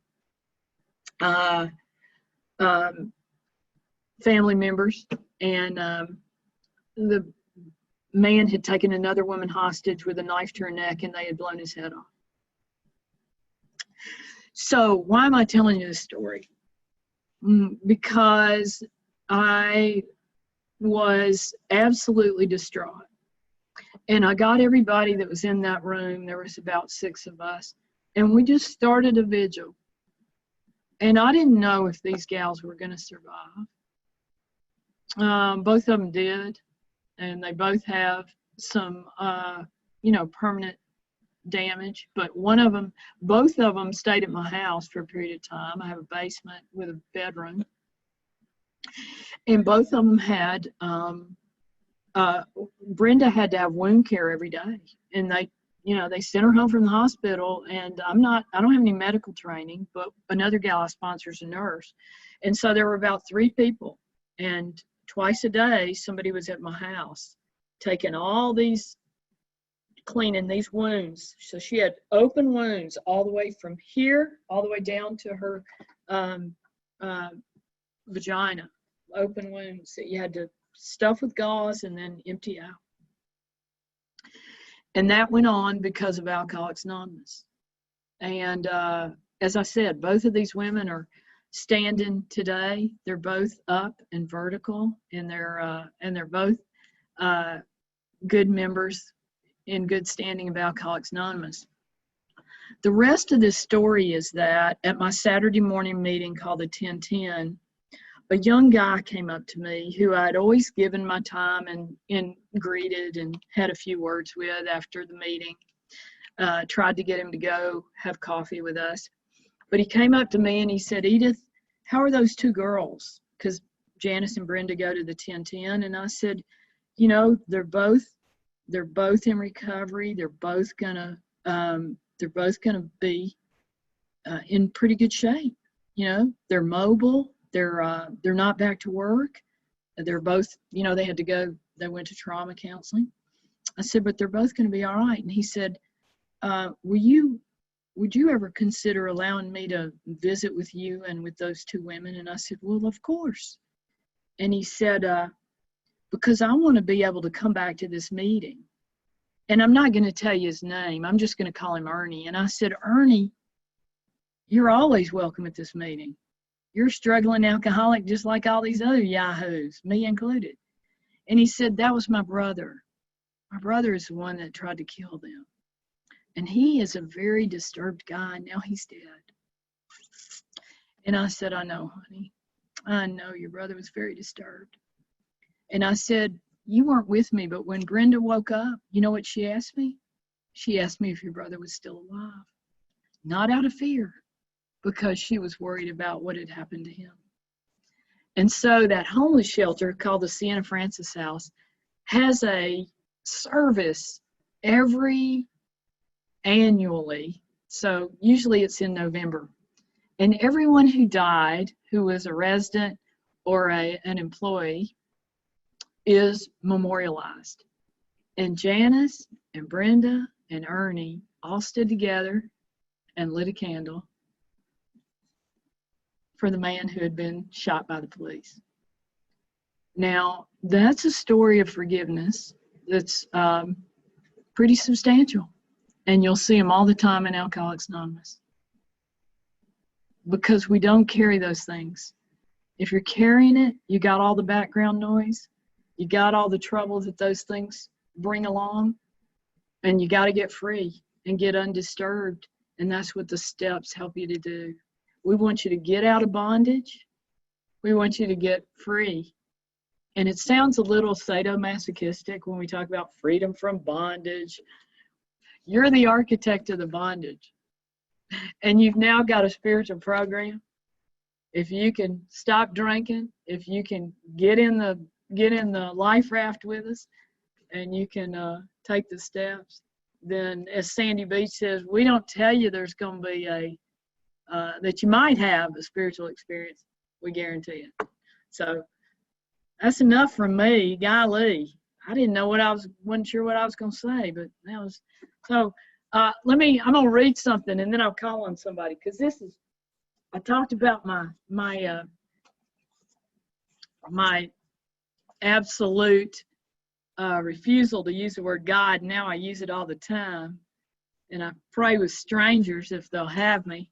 family members, and the man had taken another woman hostage with a knife to her neck, and they had blown his head off. So why am I telling you this story? Because I was absolutely distraught. And I got everybody that was in that room. There was about 6 of us. And we just started a vigil. And I didn't know if these gals were going to survive. Both of them did. And they both have some, permanent damage. But both of them stayed at my house for a period of time. I have a basement with a bedroom. And both of them had, Brenda had to have wound care every day. And they sent her home from the hospital, and I don't have any medical training, but another gal I sponsor is a nurse. And so there were about 3 people, and twice a day, somebody was at my house taking cleaning these wounds. So she had open wounds all the way from here, all the way down to her vagina, open wounds that you had to stuff with gauze and then empty out. And that went on because of Alcoholics Anonymous. And as I said, both of these women are standing today. They're both up and vertical, and they're both good members in good standing of Alcoholics Anonymous. The rest of this story is that at my Saturday morning meeting called the 1010, a young guy came up to me who I'd always given my time and greeted and had a few words with after the meeting. Tried to get him to go have coffee with us. But he came up to me and he said, Edith, how are those two girls? Because Janice and Brenda go to the 1010. And I said, you know, they're both in recovery. They're both gonna be in pretty good shape. You know, they're mobile. They're not back to work. They're both, you know, they went to trauma counseling. I said, but they're both going to be all right. And he said, would you ever consider allowing me to visit with you and with those two women? And I said, well, of course. And he said, because I want to be able to come back to this meeting. And I'm not going to tell you his name. I'm just going to call him Ernie. And I said, Ernie, you're always welcome at this meeting. You're a struggling alcoholic just like all these other yahoos, me included. And he said, that was my brother. My brother is the one that tried to kill them. And he is a very disturbed guy. Now he's dead. And I said, I know, honey. I know your brother was very disturbed. And I said, you weren't with me, but when Brenda woke up, you know what she asked me? She asked me if your brother was still alive. Not out of fear, because she was worried about what had happened to him. And so that homeless shelter called the Sienna Francis House has a service annually. So usually it's in November. And everyone who died, who was a resident or an employee, is memorialized. And Janice and Brenda and Ernie all stood together and lit a candle for the man who had been shot by the police. Now, that's a story of forgiveness that's pretty substantial. And you'll see them all the time in Alcoholics Anonymous. Because we don't carry those things. If you're carrying it, you got all the background noise. You got all the trouble that those things bring along. And you got to get free and get undisturbed. And that's what the steps help you to do. We want you to get out of bondage. We want you to get free. And it sounds a little sadomasochistic when we talk about freedom from bondage. You're the architect of the bondage. And you've now got a spiritual program. If you can stop drinking, if you can get in the life raft with us, and you can take the steps, then as Sandy Beach says, we don't tell you there's going to be that you might have a spiritual experience. We guarantee it. So that's enough from me. Golly, I didn't know wasn't sure what I was going to say, but that was, so I'm going to read something and then I'll call on somebody, because I talked about my absolute refusal to use the word God. Now I use it all the time, and I pray with strangers if they'll have me.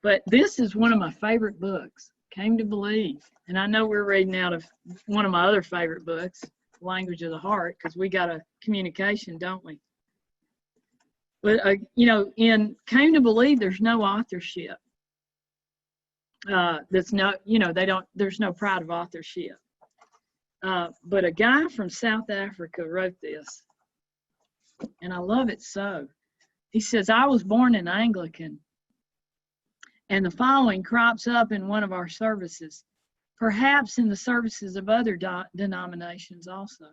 But this is one of my favorite books, Came to Believe. And I know we're reading out of one of my other favorite books, Language of the Heart, because we got a communication, don't we? But, in Came to Believe, there's no authorship. There's no pride of authorship. But a guy from South Africa wrote this, and I love it so. He says, I was born an Anglican, and the following crops up in one of our services, perhaps in the services of other denominations also.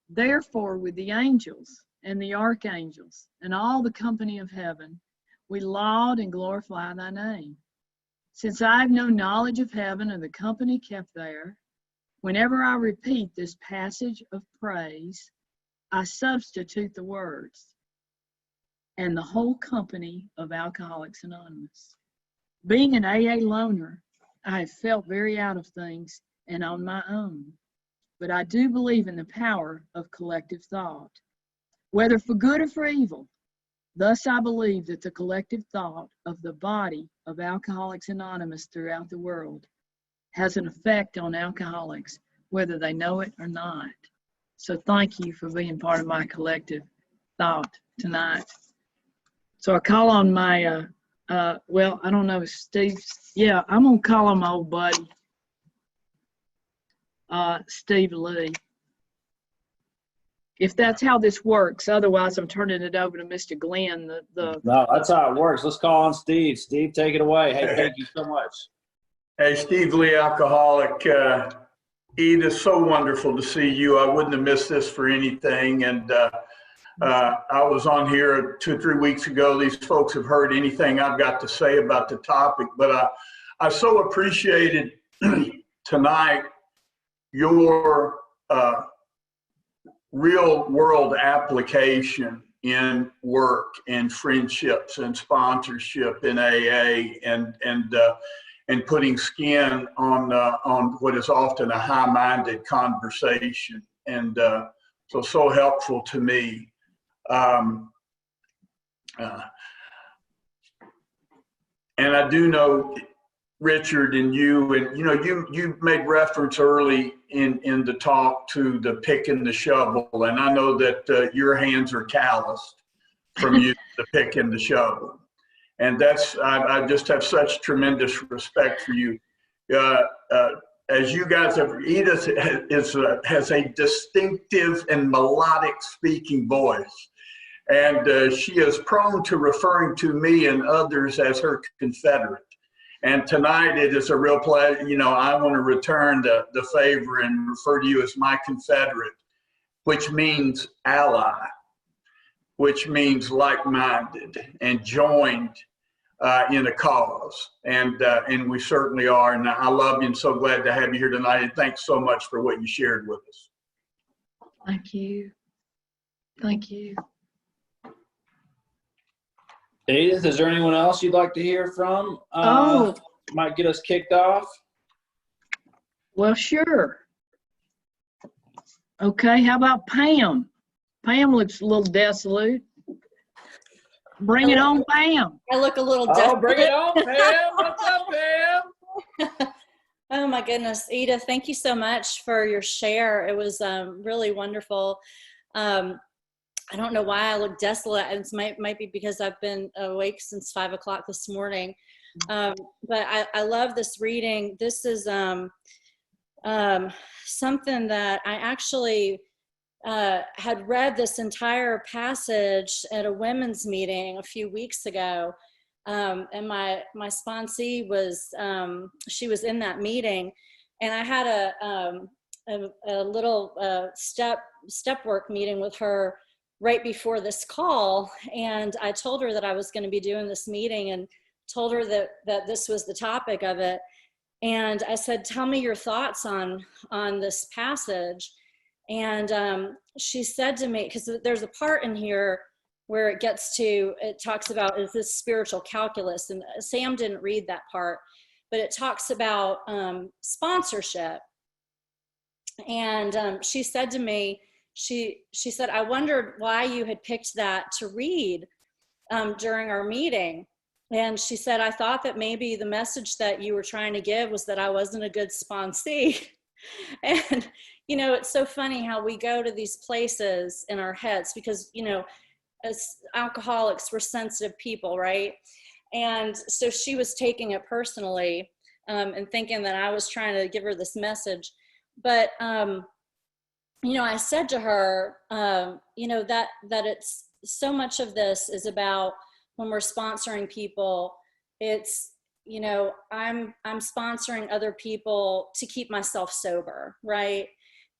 Therefore, with the angels and the archangels and all the company of heaven, we laud and glorify thy name. Since I have no knowledge of heaven or the company kept there, whenever I repeat this passage of praise, I substitute the words, and the whole company of Alcoholics Anonymous. Being an AA loner, I have felt very out of things and on my own, but I do believe in the power of collective thought. Whether for good or for evil, Thus, I believe that the collective thought of the body of Alcoholics Anonymous throughout the world has an effect on alcoholics, whether they know it or not. So thank you for being part of my collective thought tonight. So I call on my, well, I don't know, Steve. Yeah, I'm going to call on my old buddy, Steve Lee. If that's how this works. Otherwise, I'm turning it over to Mr. Glenn. No, that's how it works. Let's call on Steve. Steve, take it away. Hey, thank you so much. Hey, Steve Lee, alcoholic. Edith, so wonderful to see you. I wouldn't have missed this for anything. And I was on here 2 or 3 weeks ago. These folks have heard anything I've got to say about the topic, but I so appreciated tonight your real world application in work and friendships and sponsorship in AA and putting skin on what is often a high-minded conversation, and so helpful to me. And I do know, Richard, and you made reference early in the talk to the pick and the shovel, and I know that your hands are calloused from using the pick and the shovel, and I just have such tremendous respect for you. As you guys have, Edith has a distinctive and melodic speaking voice, and she is prone to referring to me and others as her confederate. And tonight it is a real pleasure. I want to return the favor and refer to you as my confederate, which means ally, which means like-minded and joined in a cause. And we certainly are. And I love you and so glad to have you here tonight. And thanks so much for what you shared with us. Thank you. Thank you. Edith, is there anyone else you'd like to hear from? Might get us kicked off. Well, sure. Okay, how about Pam? Pam looks a little desolate. Bring it on, Pam. I look a little desolate. Oh, bring it on, Pam. What's up, Pam? Oh, my goodness. Edith, thank you so much for your share. It was really wonderful. I don't know why I look desolate. It might be because I've been awake since 5 o'clock this morning. But I love this reading. This is something that I actually had read this entire passage at a women's meeting a few weeks ago. And my sponsee was, she was in that meeting, and I had a little step work meeting with her right before this call, and I told her that I was going to be doing this meeting and told her that this was the topic of it. And I said, tell me your thoughts on this passage. And she said to me, because there's a part in here where it talks about is this spiritual calculus, and Sam didn't read that part, but it talks about sponsorship. And she said to me, she said, I wondered why you had picked that to read during our meeting. And she said, I thought that maybe the message that you were trying to give was that I wasn't a good sponsee. And, it's so funny how we go to these places in our heads because, as alcoholics, we're sensitive people, right? And so she was taking it personally and thinking that I was trying to give her this message. But, I said to her, that it's so much of this is about when we're sponsoring people, it's, I'm sponsoring other people to keep myself sober, right?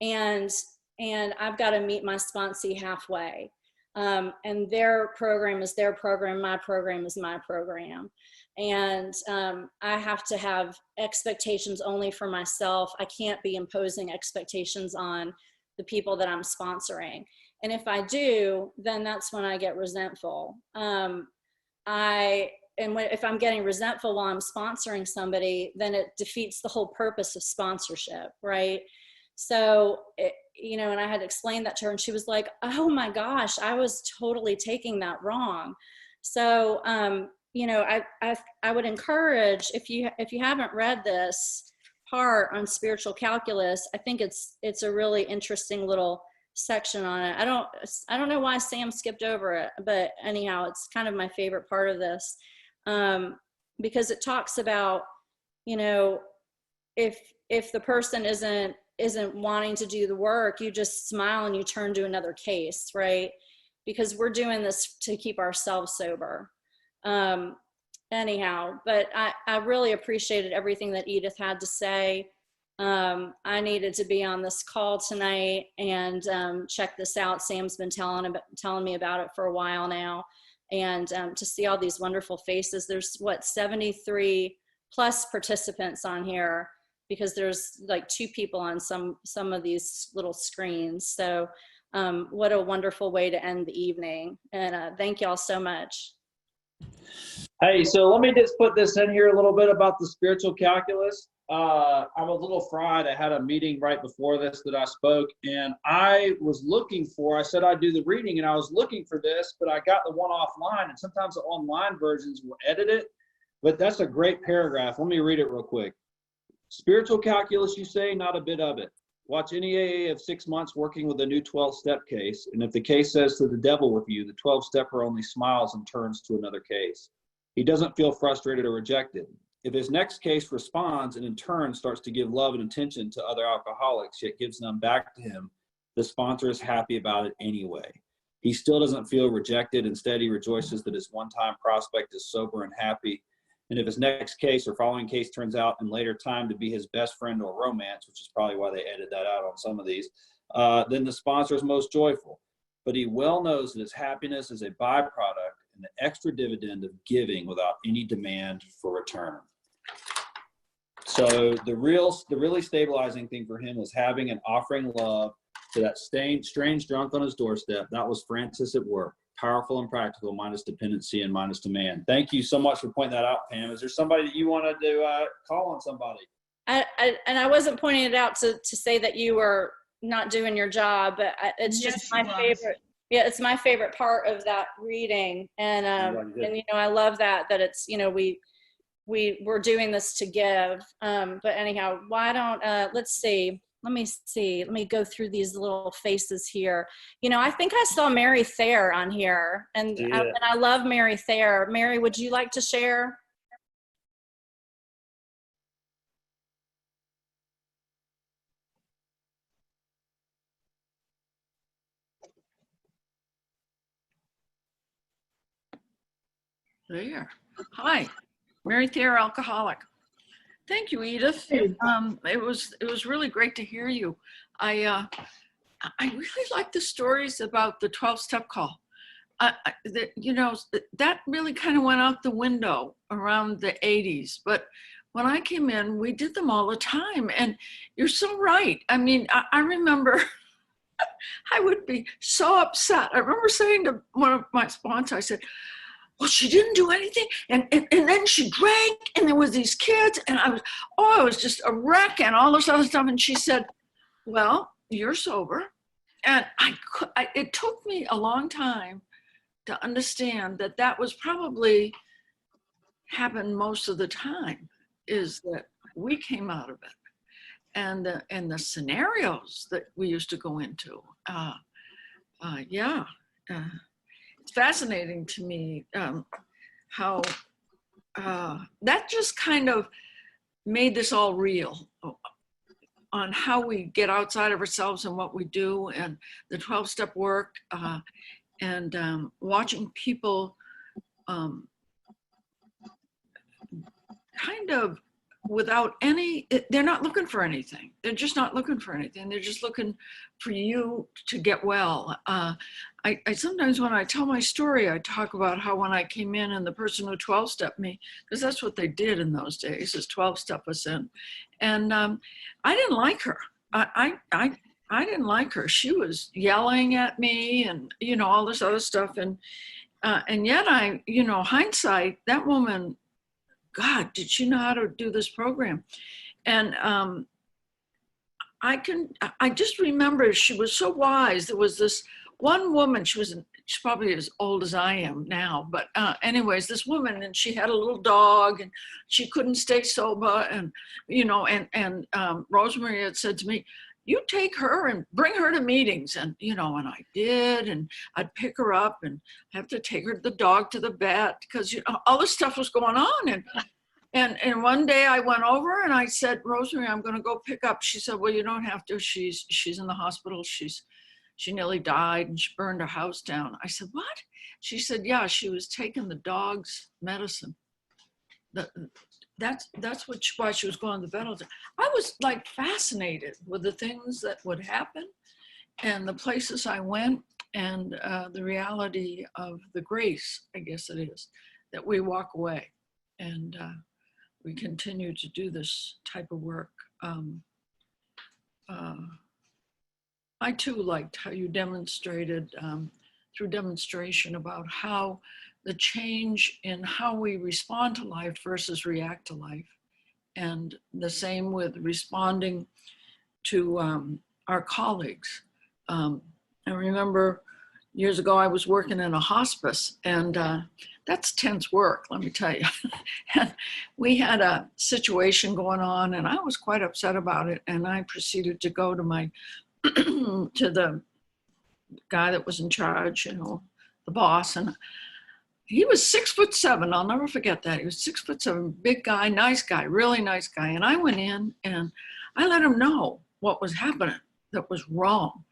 And I've got to meet my sponsee halfway. And their program is their program, my program is my program. And I have to have expectations only for myself. I can't be imposing expectations on the people that I'm sponsoring. And if I do, then that's when I get resentful. If I'm getting resentful while I'm sponsoring somebody, then it defeats the whole purpose of sponsorship, right? So you know, and I had explained that to her, and she was like, oh my gosh, I was totally taking that wrong. So, you know, I would encourage, if you haven't read this part on spiritual calculus, I think it's a really interesting little section on it. I don't know why Sam skipped over it, but anyhow, it's kind of my favorite part of this, because it talks about, you know, if the person isn't wanting to do the work, you just smile and you turn to another case, right? Because we're doing this to keep ourselves sober. Anyhow, but I really appreciated everything that Edith had to say. I needed to be on this call tonight and check this out. Sam's been telling me about it for a while now, and to see all these wonderful faces. There's 73 plus participants on here, because there's like 2 people on some of these little screens. So what a wonderful way to end the evening. And thank y'all so much. Hey, so let me just put this in here a little bit about the spiritual calculus. I'm a little fried. I had a meeting right before this that I spoke, and I said I'd do the reading, and I was looking for this, but I got the one offline, and sometimes the online versions will edit it, but that's a great paragraph. Let me read it real quick. Spiritual calculus, you say, not a bit of it. Watch any AA of 6 months working with a new 12-step case, and if the case says to the devil with you, the 12-stepper only smiles and turns to another case. He doesn't feel frustrated or rejected. If his next case responds and in turn starts to give love and attention to other alcoholics, yet gives them back to him, the sponsor is happy about it anyway. He still doesn't feel rejected. Instead, he rejoices that his one-time prospect is sober and happy. And if his next case or following case turns out in later time to be his best friend or romance, which is probably why they edited that out on some of these, then the sponsor is most joyful. But he well knows that his happiness is a byproduct and the extra dividend of giving without any demand for return. So the really stabilizing thing for him was having and offering love to that strange drunk on his doorstep. That was Francis at work. Powerful and practical, minus dependency and minus demand. Thank you so much for pointing that out, Pam. Is there somebody that you wanted to call on somebody? I wasn't pointing it out to say that you were not doing your job, but it's just my favorite. Yeah, it's my favorite part of that reading, and you know, I love that it's, you know, we're doing this to give. But anyhow, why don't let's see. Let me go through these little faces here. You know, I think I saw Mary Thayer on here, and I love Mary Thayer. Mary, would you like to share? There. Hi, Mary Thayer, alcoholic. Thank you, Edith. It was really great to hear you. I really like the stories about the 12-step call. You know, that really kind of went out the window around the 80s. But when I came in, we did them all the time. And you're so right. I mean, I remember I would be so upset. I remember saying to one of my sponsors, I said, well, she didn't do anything, and then she drank, and there was these kids, and I was just a wreck and all this other stuff. And she said, well, you're sober. And it took me a long time to understand that was probably happened most of the time, is that we came out of it. And the scenarios that we used to go into, it's fascinating to me how that just kind of made this all real on how we get outside of ourselves and what we do, and the 12-step work, and watching people kind of without any, they're not looking for anything. They're just not looking for anything. They're just looking for you to get well. I sometimes, when I tell my story, I talk about how when I came in and the person who 12-stepped me, because that's what they did in those days, is 12-step us in. And I didn't like her. I didn't like her. She was yelling at me and, you know, all this other stuff. And yet you know, hindsight, that woman, God, did she know how to do this program? And I just remember she was so wise. There was this one woman, she's probably as old as I am now, but anyways, this woman, and she had a little dog and she couldn't stay sober. And, and Rosemary had said to me, you take her and bring her to meetings. And, and I did, and I'd pick her up and have to take her the dog to the vet because, all this stuff was going on. And one day I went over and I said, Rosemary, I'm going to go pick up. She said, well, you don't have to. She's in the hospital. She nearly died and she burned her house down. I said, what? She said, yeah, she was taking the dog's medicine. That's why she was going to the vet all the time. I was like fascinated with the things that would happen and the places I went and the reality of the grace, I guess it is, that we walk away and we continue to do this type of work. I too liked how you demonstrated through demonstration about how the change in how we respond to life versus react to life. And the same with responding to our colleagues. I remember years ago, I was working in a hospice, and that's tense work, let me tell you. And we had a situation going on, and I was quite upset about it. And I proceeded to go to my to the guy that was in charge, the boss, and he was 6'7". I'll never forget that. He was 6'7", big guy, nice guy, really nice guy. And I went in and I let him know what was happening that was wrong.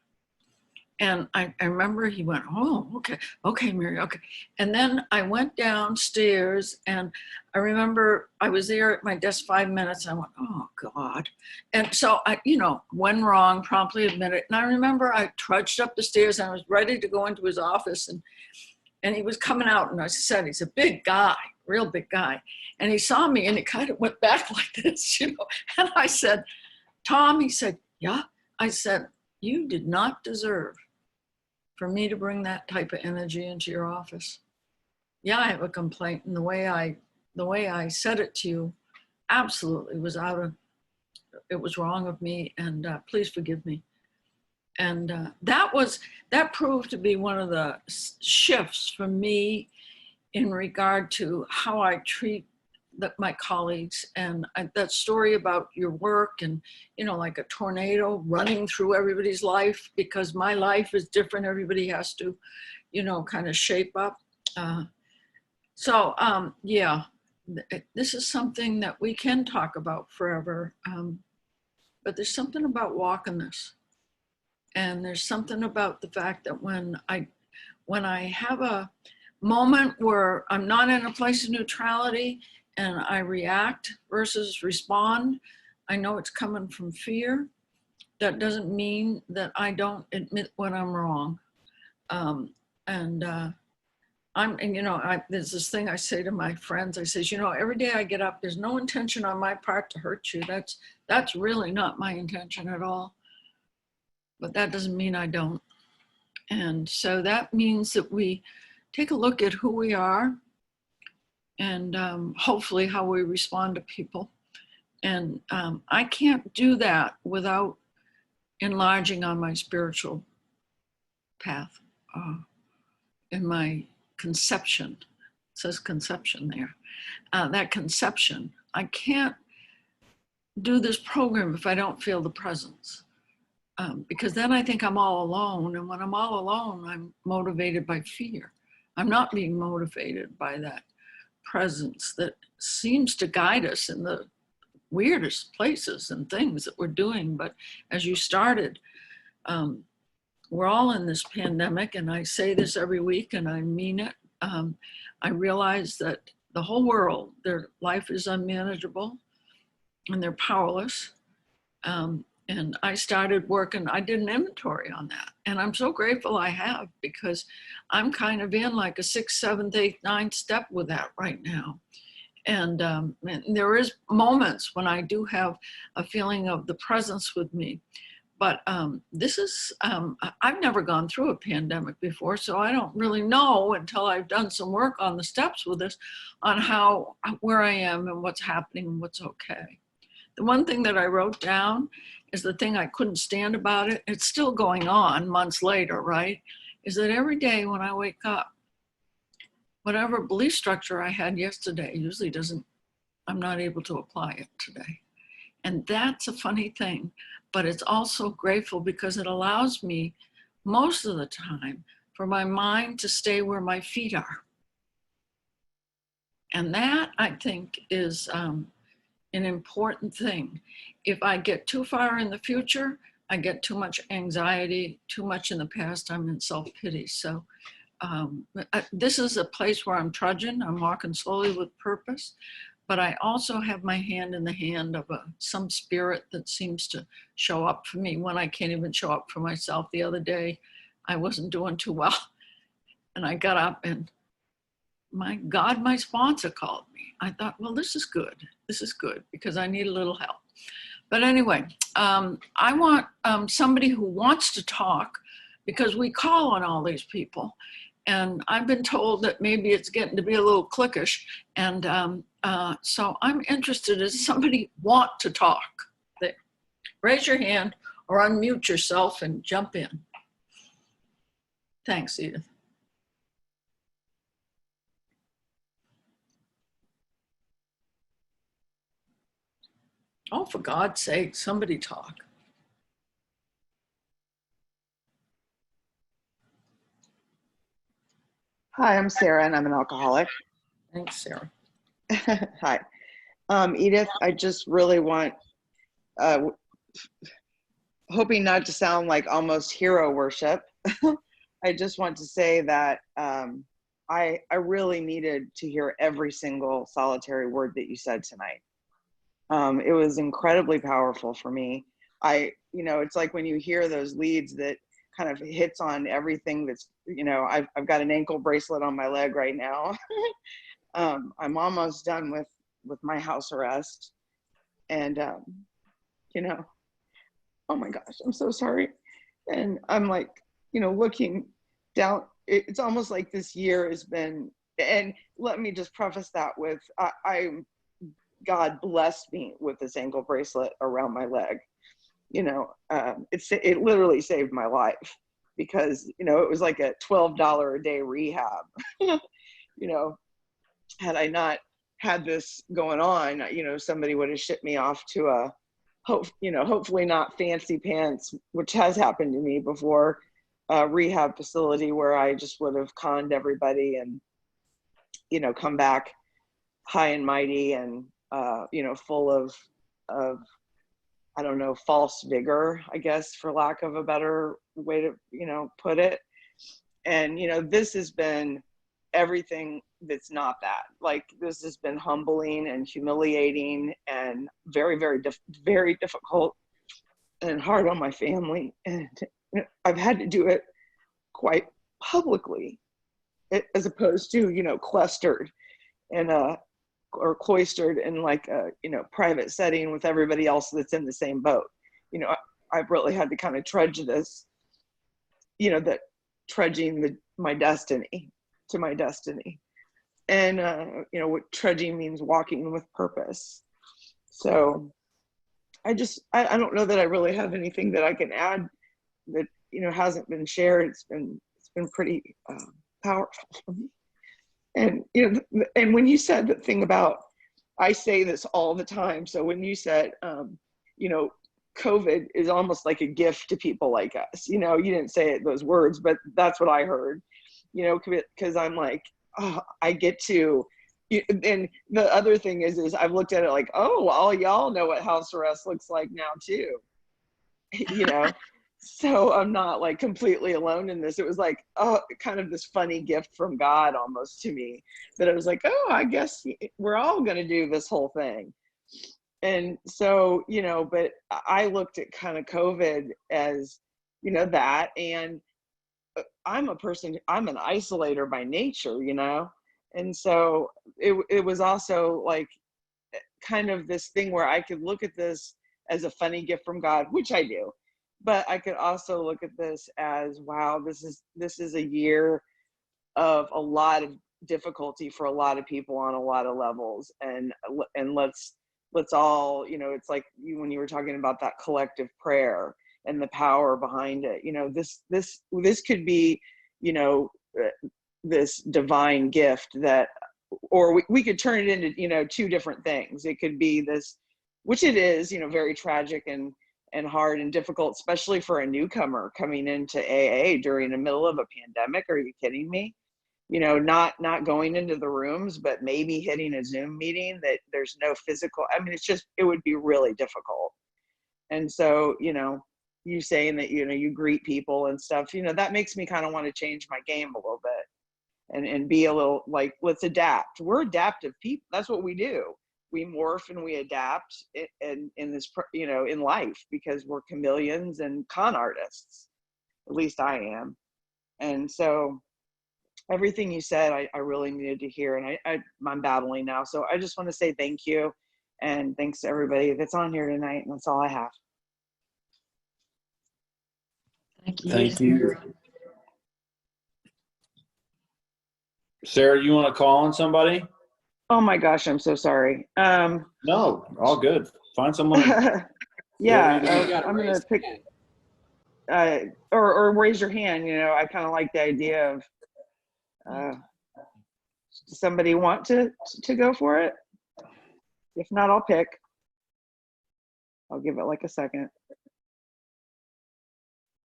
And I remember he went, oh, okay, Mary, okay. And then I went downstairs and I remember I was there at my desk 5 minutes. And I went, oh God. And so I, went wrong, promptly admitted it. And I remember I trudged up the stairs and I was ready to go into his office and he was coming out and I said, he's a big guy, real big guy. And he saw me and he kind of went back like this, And I said, Tom, he said, yeah. I said, you did not deserve for me to bring that type of energy into your office. Yeah, I have a complaint, and the way I said it to you absolutely was it was wrong of me, and please forgive me. And that proved to be one of the shifts for me in regard to how I treat my colleagues. And that story about your work and, like a tornado running through everybody's life, because my life is different. Everybody has to, kind of shape up. Yeah, this is something that we can talk about forever. But there's something about walking this. And there's something about the fact that when I have a moment where I'm not in a place of neutrality and I react versus respond, I know it's coming from fear. That doesn't mean that I don't admit when I'm wrong. There's this thing I say to my friends. I says, every day I get up, there's no intention on my part to hurt you. That's really not my intention at all. But that doesn't mean I don't. And so that means that we take a look at who we are and hopefully how we respond to people. And I can't do that without enlarging on my spiritual path. In my conception, it says conception there. That conception, I can't do this program if I don't feel the presence. Because then I think I'm all alone. And when I'm all alone, I'm motivated by fear. I'm not being motivated by that presence that seems to guide us in the weirdest places and things that we're doing. But as you started, we're all in this pandemic, and I say this every week and I mean it. I realize that the whole world, their life is unmanageable and they're powerless. And I started working, I did an inventory on that. And I'm so grateful I have, because I'm kind of in like a 6th, 7th, 8th, 9th step with that right now. And there is moments when I do have a feeling of the presence with me. But this is, I've never gone through a pandemic before, so I don't really know until I've done some work on the steps with this, on where I am and what's happening and what's okay. The one thing that I wrote down is the thing I couldn't stand about it. It's still going on months later, right? Is that every day when I wake up, whatever belief structure I had yesterday usually doesn't, I'm not able to apply it today. And that's a funny thing, but it's also grateful because it allows me most of the time for my mind to stay where my feet are. And that, I think, is an important thing. If I get too far in the future, I get too much anxiety, too much in the past, I'm in self-pity. So this is a place where I'm trudging, I'm walking slowly with purpose, but I also have my hand in the hand of some spirit that seems to show up for me when I can't even show up for myself. The other day, I wasn't doing too well, and I got up and my God, my sponsor called me. I thought, well, this is good. This is good because I need a little help. But anyway, I want somebody who wants to talk because we call on all these people. And I've been told that maybe it's getting to be a little cliquish. And so I'm interested, does somebody want to talk? Raise your hand or unmute yourself and jump in. Thanks, Edith. Oh, for God's sake, somebody talk. Hi, I'm Sarah, and I'm an alcoholic. Thanks, Sarah. Hi. Edith, I just really want, hoping not to sound like almost hero worship, I just want to say that I really needed to hear every single solitary word that you said tonight. It was incredibly powerful for me. It's like when you hear those leads that kind of hits on everything that's, I've got an ankle bracelet on my leg right now. I'm almost done with my house arrest. And, oh my gosh, I'm so sorry. And I'm like, looking down, it's almost like this year has been, and let me just preface that with, God blessed me with this ankle bracelet around my leg. It literally saved my life because, it was like a $12 a day rehab. Had I not had this going on, somebody would have shipped me off to a, hopefully not fancy pants, which has happened to me before, a rehab facility where I just would have conned everybody and, come back high and mighty and, full of, I don't know, false vigor, I guess, for lack of a better way to, put it. And, this has been everything that's not that. Like, this has been humbling and humiliating and very, very, very difficult and hard on my family. And I've had to do it quite publicly as opposed to, clustered and, or cloistered in like a, private setting with everybody else that's in the same boat. I've really had to kind of trudge this, that trudging my destiny to my destiny. And, what trudging means, walking with purpose. So I don't know that I really have anything that I can add that, hasn't been shared. It's been pretty powerful for me. And, and when you said the thing about, I say this all the time. So when you said, COVID is almost like a gift to people like us, you didn't say those words, but that's what I heard, because I'm like, oh, I get to, and the other thing is I've looked at it like, oh, all y'all know what house arrest looks like now too, so I'm not like completely alone in this. It was like, oh, kind of this funny gift from God almost to me that I was like, oh, I guess we're all going to do this whole thing. And so, but I looked at kind of COVID as, that, and I'm an isolator by nature, and so it was also like kind of this thing where I could look at this as a funny gift from God, which I do. But I could also look at this as, wow, this is a year of a lot of difficulty for a lot of people on a lot of levels. And let's, let's all, it's like when you were talking about that collective prayer and the power behind it, this could be, this divine gift that, or we could turn it into, two different things. It could be this, which it is, very tragic and hard and difficult, especially for a newcomer coming into AA during the middle of a pandemic. Are you kidding me? Not going into the rooms, but maybe hitting a Zoom meeting that there's no physical, it would be really difficult. And so, you saying that, you greet people and stuff, that makes me kind of want to change my game a little bit and be a little like, let's adapt. We're adaptive people. That's what we do. We morph and we adapt in this, in life, because we're chameleons and con artists. At least I am. And so everything you said, I really needed to hear, and I'm battling now. So I just want to say thank you, and thanks to everybody that's on here tonight. And that's all I have. Thank you. Thank you. Sarah, you want to call on somebody? Oh my gosh, I'm so sorry. No, all good. Find someone. Yeah, I'm gonna pick. Or raise your hand. I kind of like the idea of. Does somebody want to go for it? If not, I'll pick. I'll give it like a second.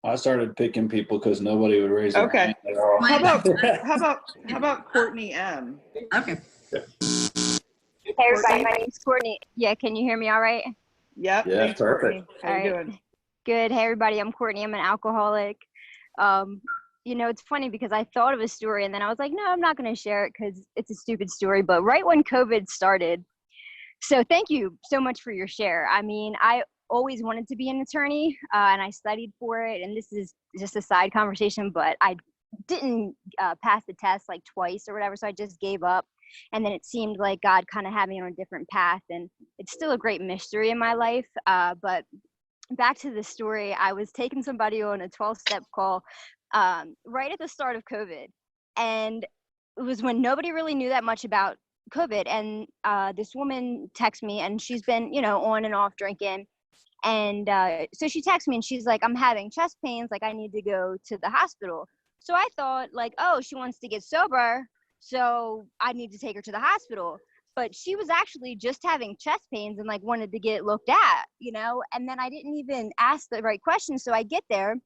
I started picking people because nobody would raise their hand at all. How about Courtney M? Okay. Hey everybody, my name's Courtney. Yeah, can you hear me all right? Yep. Yeah, Thanks, perfect. Courtney. How you doing? Good. Hey everybody, I'm Courtney. I'm an alcoholic. It's funny because I thought of a story and then I was like, no, I'm not going to share it because it's a stupid story. But right when COVID started, so thank you so much for your share. I always wanted to be an attorney and I studied for it. And this is just a side conversation, but I didn't pass the test like twice or whatever. So I just gave up. And then it seemed like God kind of had me on a different path. And it's still a great mystery in my life. But back to the story, I was taking somebody on a 12-step call right at the start of COVID. And it was when nobody really knew that much about COVID. And this woman texted me and she's been, on and off drinking. And so she texted me and she's like, I'm having chest pains. Like I need to go to the hospital. So I thought like, oh, she wants to get sober. So I need to take her to the hospital. But she was actually just having chest pains and like wanted to get looked at, and then I didn't even ask the right questions. So I get there,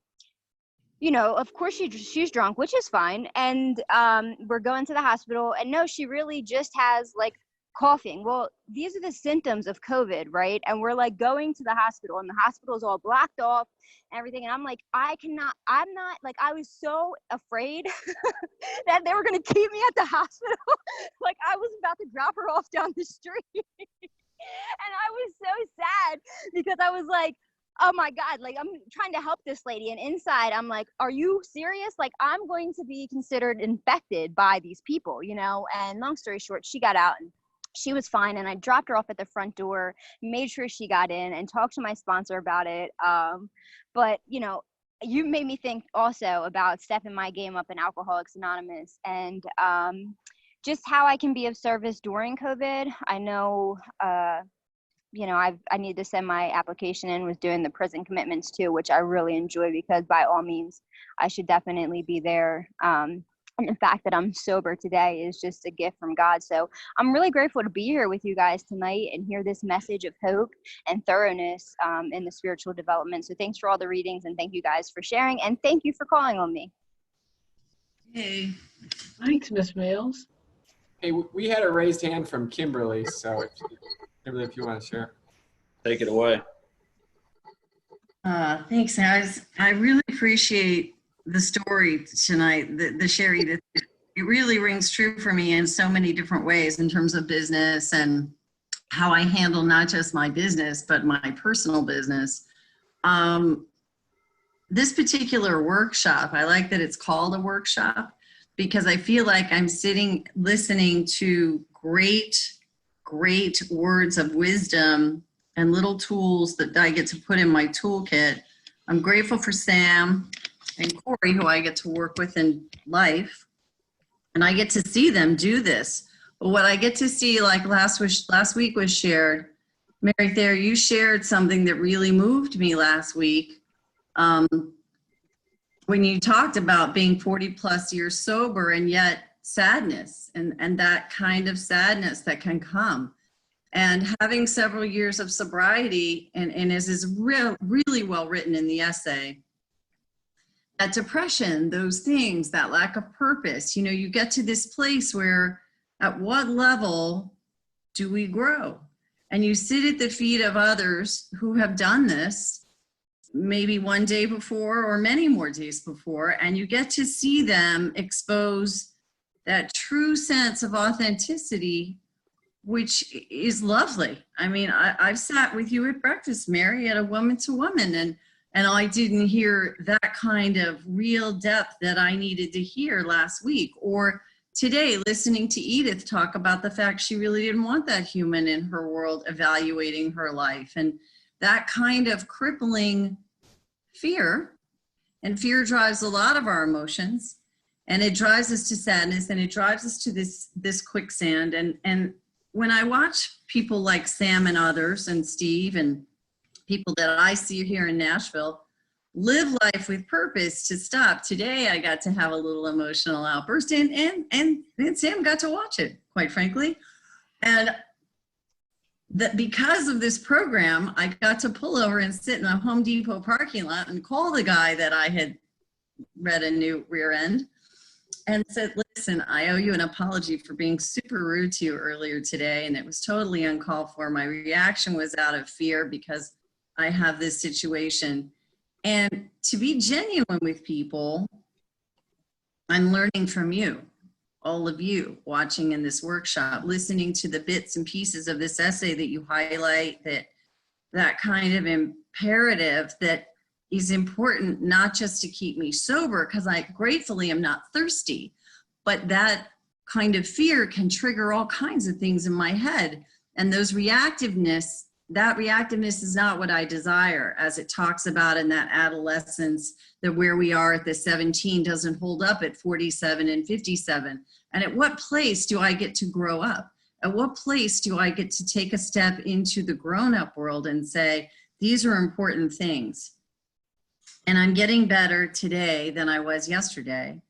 of course she's drunk, which is fine. And we're going to the hospital and no, she really just has like coughing. Well, these are the symptoms of COVID, right? And we're like going to the hospital and the hospital is all blocked off and everything. And I'm like, I was so afraid that they were going to keep me at the hospital. Like I was about to drop her off down the street. And I was so sad because I was like, oh my God, like I'm trying to help this lady. And inside I'm like, are you serious? Like I'm going to be considered infected by these people, And long story short, she got out and she was fine. And I dropped her off at the front door, made sure she got in and talked to my sponsor about it. But, you made me think also about stepping my game up in Alcoholics Anonymous and just how I can be of service during COVID. I know, I need to send my application in with doing the prison commitments too, which I really enjoy because by all means, I should definitely be there. And the fact that I'm sober today is just a gift from God. So I'm really grateful to be here with you guys tonight and hear this message of hope and thoroughness in the spiritual development. So thanks for all the readings and thank you guys for sharing. And thank you for calling on me. Hey. Thanks, Miss Mills. Hey, we had a raised hand from Kimberly, so Kimberly, if you want to share. Take it away. Thanks, guys. I really appreciate the story tonight, the share Edith. It really rings true for me in so many different ways in terms of business and how I handle not just my business, but my personal business. This particular workshop, I like that it's called a workshop because I feel like I'm sitting, listening to great words of wisdom and little tools that I get to put in my toolkit. I'm grateful for Sam and Corey, who I get to work with in life, and I get to see them do this. But what I get to see, like last week was shared, Mary Thayer, you shared something that really moved me last week. When you talked about being 40 plus years sober and yet sadness and that kind of sadness that can come. And having several years of sobriety, and as is really well written in the essay, that depression, those things, that lack of purpose, you get to this place where at what level do we grow? And you sit at the feet of others who have done this maybe one day before or many more days before, and you get to see them expose that true sense of authenticity, which is lovely. I mean, I've sat with you at breakfast, Mary, at a woman to woman, and I didn't hear that kind of real depth that I needed to hear last week. Or today, listening to Edith talk about the fact she really didn't want that human in her world evaluating her life. And that kind of crippling fear, and fear drives a lot of our emotions, and it drives us to sadness, and it drives us to this quicksand. And when I watch people like Sam and others and Steve and people that I see here in Nashville live life with purpose to stop. Today, I got to have a little emotional outburst, and Sam got to watch it, quite frankly. And that because of this program, I got to pull over and sit in a Home Depot parking lot and call the guy that I had read a new rear end and said, listen, I owe you an apology for being super rude to you earlier today, and it was totally uncalled for. My reaction was out of fear because I have this situation. And to be genuine with people, I'm learning from you, all of you watching in this workshop, listening to the bits and pieces of this essay that you highlight, that kind of imperative that is important, not just to keep me sober, because I gratefully am not thirsty, but that kind of fear can trigger all kinds of things in my head. And that reactiveness is not what I desire, as it talks about in that adolescence, that where we are at the 17 doesn't hold up at 47 and 57. And at what place do I get to grow up? At what place do I get to take a step into the grown-up world and say, these are important things? And I'm getting better today than I was yesterday.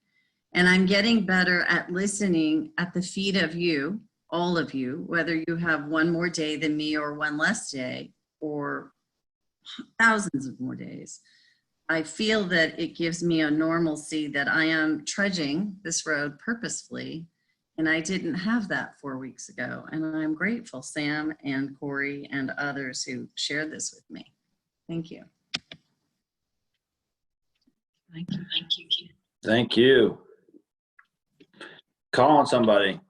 And I'm getting better at listening at the feet of you, all of you, whether you have one more day than me or one less day or thousands of more days. I feel that it gives me a normalcy that I am trudging this road purposefully, and I didn't have that 4 weeks ago. And I'm grateful, Sam and Corey and others who shared this with me. Thank you. Thank you. Thank you. Thank you. Call on somebody.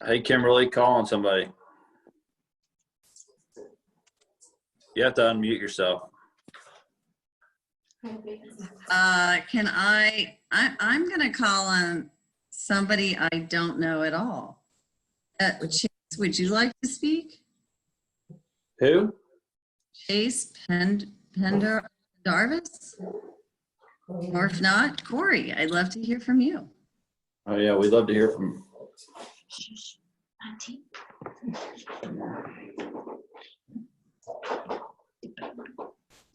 Hey, Kimberly, call on somebody. You have to unmute yourself. I'm going to call on somebody I don't know at all. Chase, would you like to speak? Who? Chase Pendarvis? Or if not, Corey, I'd love to hear from you. Oh, yeah, we'd love to hear from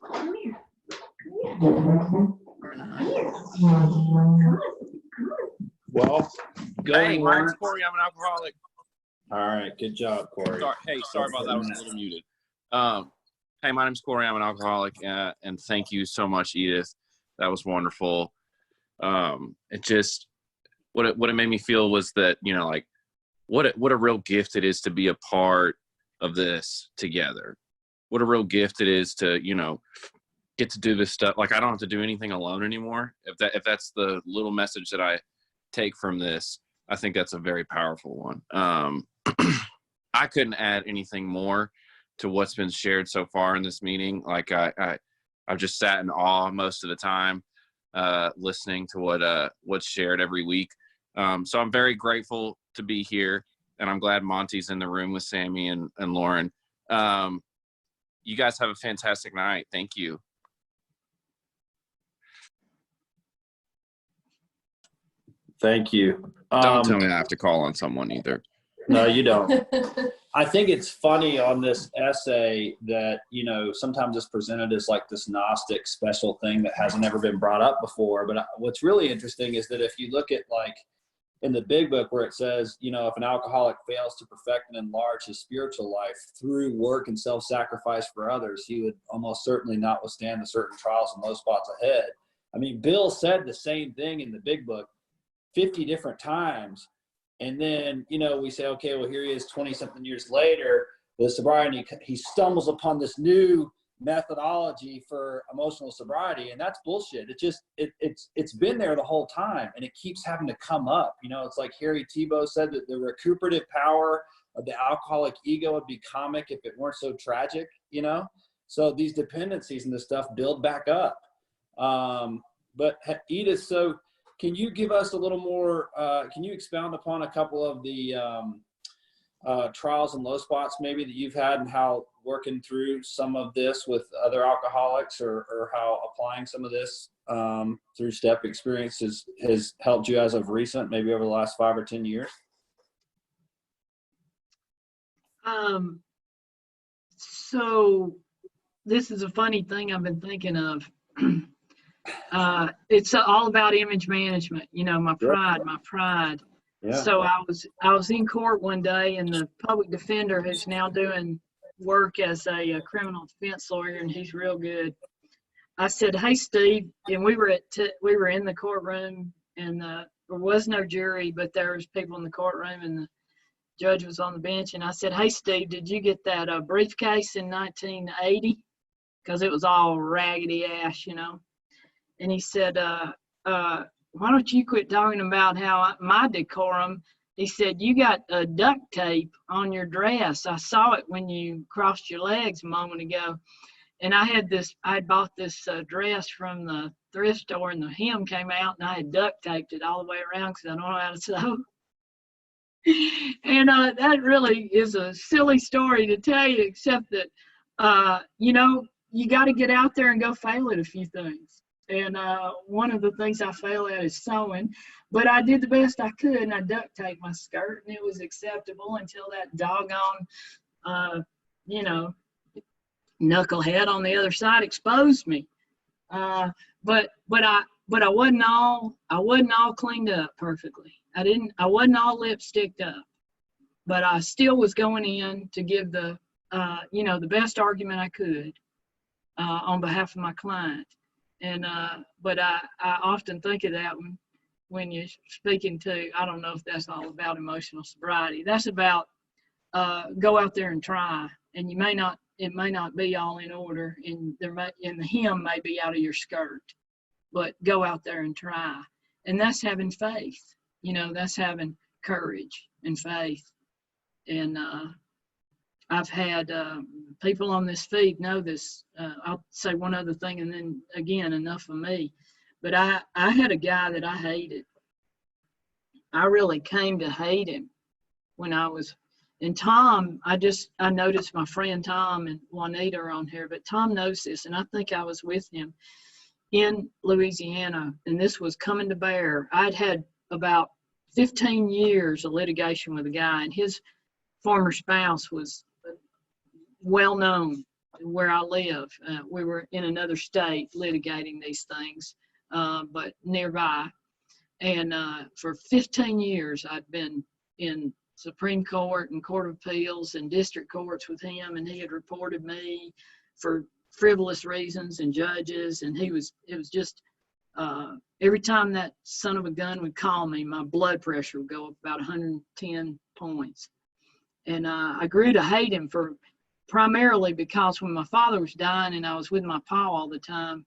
Come here. Or not. Well, hey, my name's Corey. I'm an alcoholic. All right, good job, Corey. Sorry about that. I was a little muted. Hey, my name's Corey. I'm an alcoholic, and thank you so much, Edith. That was wonderful. It just what it made me feel was that, you know, like what a real gift it is to be a part of this together. What a real gift it is to, you know, get to do this stuff. Like, I don't have to do anything alone anymore. If that's the little message that I take from this, I think that's a very powerful one. I couldn't add anything more to what's been shared so far in this meeting. Like, I've just sat in awe most of the time, listening to what's shared every week. So I'm very grateful to be here, and I'm glad Monty's in the room with Sammy and Lauren. You guys have a fantastic night. Thank you. Thank you. Don't tell me I have to call on someone either. No, you don't. I think it's funny on this essay that, you know, sometimes it's presented as like this Gnostic special thing that hasn't ever been brought up before. But what's really interesting is that if you look at like in the big book where it says, you know, if an alcoholic fails to perfect and enlarge his spiritual life through work and self-sacrifice for others, he would almost certainly not withstand the certain trials and low spots ahead. I mean, Bill said the same thing in the big book 50 different times. And then, you know, we say, okay, well, here he is 20 something years later, the sobriety, he stumbles upon this new methodology for emotional sobriety. And that's bullshit. It just, it's been there the whole time and it keeps having to come up. You know, it's like Harry Tiebout said that the recuperative power of the alcoholic ego would be comic if it weren't so tragic, you know? So these dependencies and this stuff build back up. But Edith, so can you give us a little more, can you expound upon a couple of the trials and low spots maybe that you've had and how working through some of this with other alcoholics or how applying some of this through step experiences has helped you as of recent, maybe over the last 5 or 10 years? So this is a funny thing I've been thinking of. It's all about image management, you know, my pride. Yeah. So I was in court one day and the public defender who's now doing work as a criminal defense lawyer, and he's real good. I said, hey, Steve, and we were in the courtroom and there was no jury, but there was people in the courtroom and the judge was on the bench. And I said, hey, Steve, did you get that briefcase in 1980? Because it was all raggedy ass, you know. And he said, why don't you quit talking about how my decorum? He said, you got duct tape on your dress. I saw it when you crossed your legs a moment ago. And I had bought this dress from the thrift store and the hem came out and I had duct taped it all the way around because I don't know how to sew. And that really is a silly story to tell you, except that, you know, you got to get out there and go fail at a few things. And one of the things I fail at is sewing, but I did the best I could and I duct taped my skirt and it was acceptable until that doggone, you know, knucklehead on the other side exposed me. But I wasn't all cleaned up perfectly. I wasn't all lipsticked up, but I still was going in to give the, you know, the best argument I could on behalf of my client. And but I often think of that when you're speaking to, I don't know if that's all about emotional sobriety. That's about go out there and try, and it may not be all in order, and the hem may be out of your skirt, but go out there and try, and that's having faith. You know, that's having courage and faith. And I've had people on this feed know this. I'll say one other thing and then again, enough of me. But I had a guy that I hated. I really came to hate him when I was, and Tom, I noticed my friend Tom and Juanita are on here, but Tom knows this, and I think I was with him in Louisiana, and this was coming to bear. I'd had about 15 years of litigation with a guy, and his former spouse was well known where I live. We were in another state litigating these things, but nearby. And for 15 years, I'd been in Supreme Court and Court of Appeals and district courts with him, and he had reported me for frivolous reasons and judges, and it was just, every time that son of a gun would call me, my blood pressure would go up about 110 points. And I grew to hate him primarily because when my father was dying and I was with my pa all the time,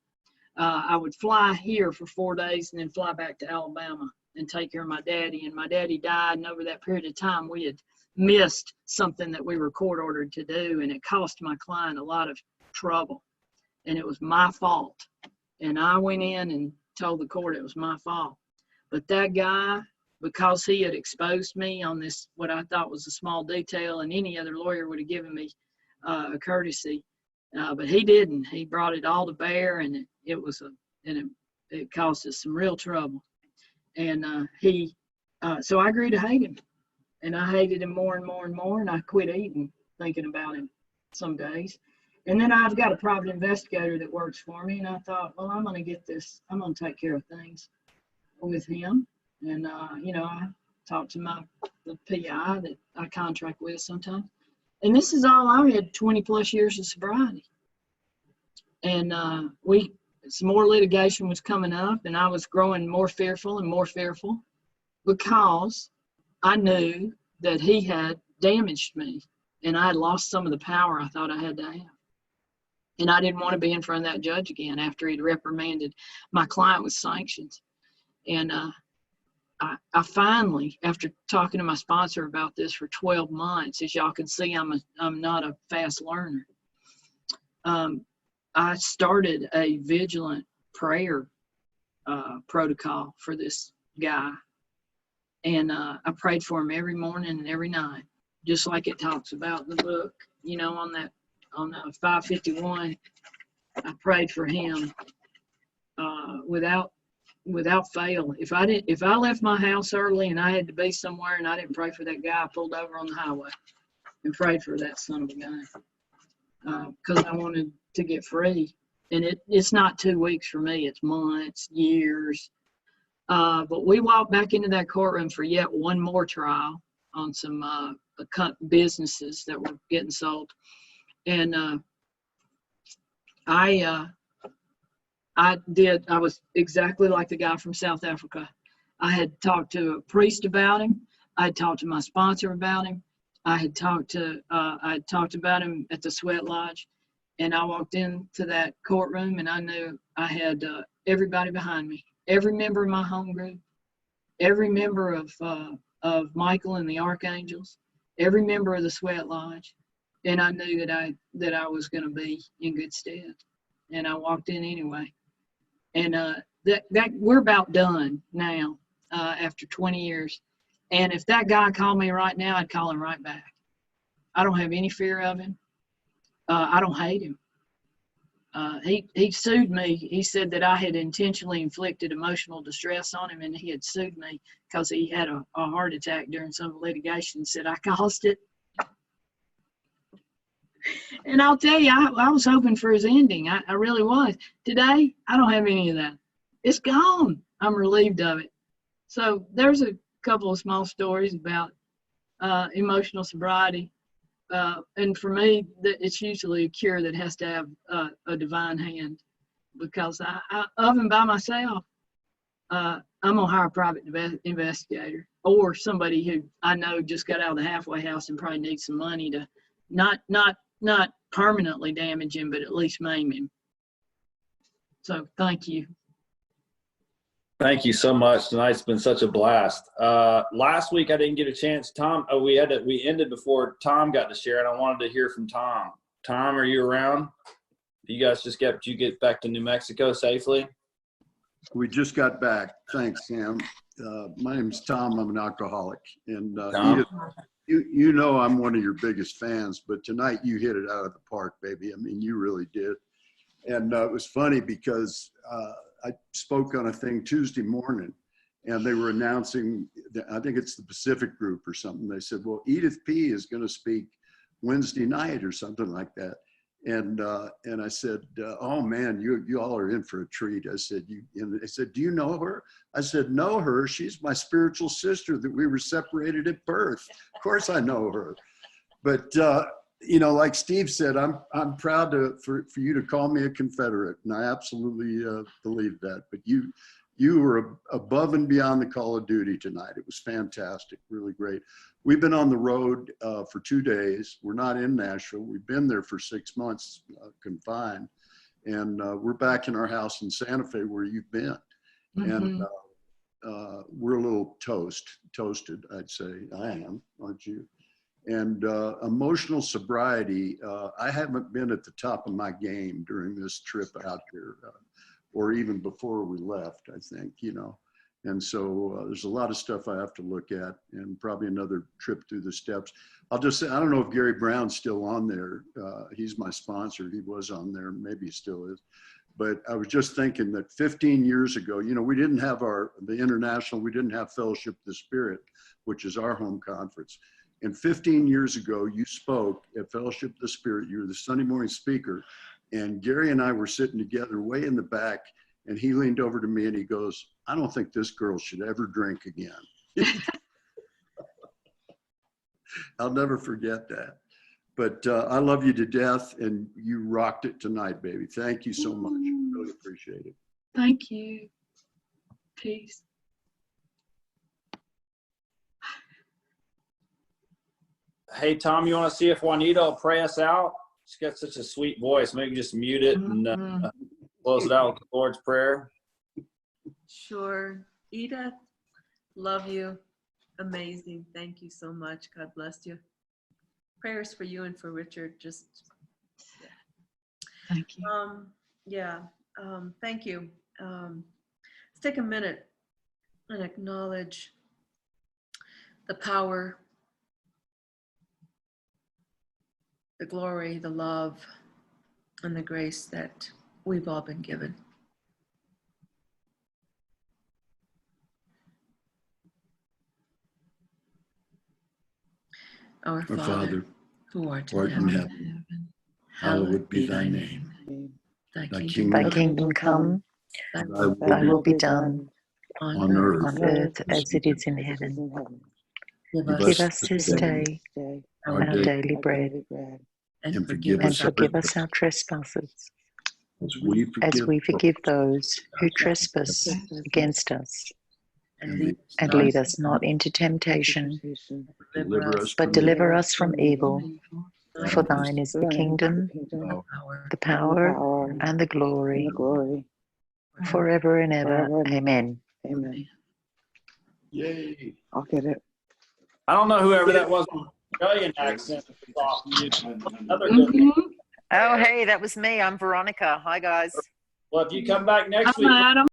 I would fly here for 4 days and then fly back to Alabama and take care of my daddy. And my daddy died, and over that period of time, we had missed something that we were court ordered to do, and it cost my client a lot of trouble. And it was my fault. And I went in and told the court it was my fault. But that guy, because he had exposed me on this, what I thought was a small detail, and any other lawyer would have given me a courtesy, but he didn't. He brought it all to bear, and it caused us some real trouble. And so I grew to hate him. And I hated him more and more and more. And I quit eating thinking about him some days. And then I've got a private investigator that works for me. And I thought, well, I'm going to get this. I'm going to take care of things with him. And, I talked to the PI that I contract with sometimes. And this is all I had 20 plus years of sobriety. And some more litigation was coming up, and I was growing more fearful and more fearful because I knew that he had damaged me and I had lost some of the power I thought I had to have. And I didn't want to be in front of that judge again after he'd reprimanded my client with sanctions. And I finally, after talking to my sponsor about this for 12 months, as y'all can see, I'm not a fast learner. I started a vigilant prayer protocol for this guy. And I prayed for him every morning and every night, just like it talks about in the book, on 551. I prayed for him without fail. If I left my house early and I had to be somewhere and I didn't pray for that guy, I pulled over on the highway and prayed for that son of a gun because I wanted to get free. And it's not 2 weeks for me, it's months, years. But we walked back into that courtroom for yet one more trial on some businesses that were getting sold. And I was exactly like the guy from South Africa. I had talked to a priest about him. I had talked to my sponsor about him. I had talked about him at the Sweat Lodge. And I walked into that courtroom and I knew I had everybody behind me. Every member of my home group, every member of Michael and the Archangels, every member of the Sweat Lodge. And I knew that I was going to be in good stead. And I walked in anyway. And that we're about done now after 20 years. And if that guy called me right now, I'd call him right back. I don't have any fear of him. I don't hate him. He sued me. He said that I had intentionally inflicted emotional distress on him, and he had sued me because he had a heart attack during some litigation. Said I caused it. And I'll tell you, I was hoping for his ending. I really was. Today, I don't have any of that. It's gone. I'm relieved of it. So there's a couple of small stories about emotional sobriety. And for me, it's usually a cure that has to have a divine hand, because I of and by myself, I'm gonna hire a private investigator or somebody who I know just got out of the halfway house and probably needs some money to not permanently damage him, but at least maim him. So thank you. Thank you so much. Tonight's been such a blast. Last week I didn't get a chance. Tom, we ended before Tom got to share, and I wanted to hear from Tom. Tom, are you around? You guys did you get back to New Mexico safely? We just got back. Thanks, Sam. My name's Tom. I'm an alcoholic, and Edith, you know I'm one of your biggest fans. But tonight you hit it out of the park, baby. I mean, you really did. And it was funny because I spoke on a thing Tuesday morning, and they were announcing, I think it's the Pacific Group or something. They said, well, Edith P. is going to speak Wednesday night or something like that. And I said, oh man, you all are in for a treat. I said, and they said, do you know her? I said, know her. She's my spiritual sister that we were separated at birth. Of course I know her. But like Steve said, I'm proud for you to call me a Confederate, and I absolutely believe that. But you were above and beyond the call of duty tonight. It was fantastic, really great. We've been on the road for 2 days. We're not in Nashville. We've been there for 6 months, confined, and we're back in our house in Santa Fe where you've been. Mm-hmm. And we're a little toasted, I'd say. I am, aren't you? And emotional sobriety, I haven't been at the top of my game during this trip out here, or even before we left, I think, And so there's a lot of stuff I have to look at, and probably another trip through the steps. I'll just say, I don't know if Gary Brown's still on there. He's my sponsor. He was on there, maybe he still is. But I was just thinking that 15 years ago, you know, we didn't have the international, we didn't have Fellowship of the Spirit, which is our home conference. And 15 years ago, you spoke at Fellowship of the Spirit. You were the Sunday morning speaker. And Gary and I were sitting together way in the back. And he leaned over to me and he goes, I don't think this girl should ever drink again. I'll never forget that. But I love you to death, and you rocked it tonight, baby. Thank you so much. Really appreciate it. Thank you. Peace. Hey, Tom, you want to see if Juanita will pray us out? She's got such a sweet voice. Maybe just mute it and close it out with the Lord's Prayer. Sure. Edith, love you. Amazing. Thank you so much. God bless you. Prayers for you and for Richard. Just, Thank you. thank you. Let's take a minute and acknowledge the power, the glory, the love, and the grace that we've all been given. Our Father, who art in heaven, hallowed be thy name. Thy kingdom come, thy will be done on earth as it is in heaven. Give Give us this day our daily bread, and forgive and forgive us our trespasses, as we forgive those who trespass against us. And lead us not into temptation, but deliver us from evil. For thine is the kingdom, the power, and the glory, forever and ever. Amen. Amen. Yay. I'll get it. I don't know whoever that was with the Australian accent. Another good one. Oh, hey, that was me. I'm Veronica. Hi, guys. Well, if you come back next Hi, week, Adam.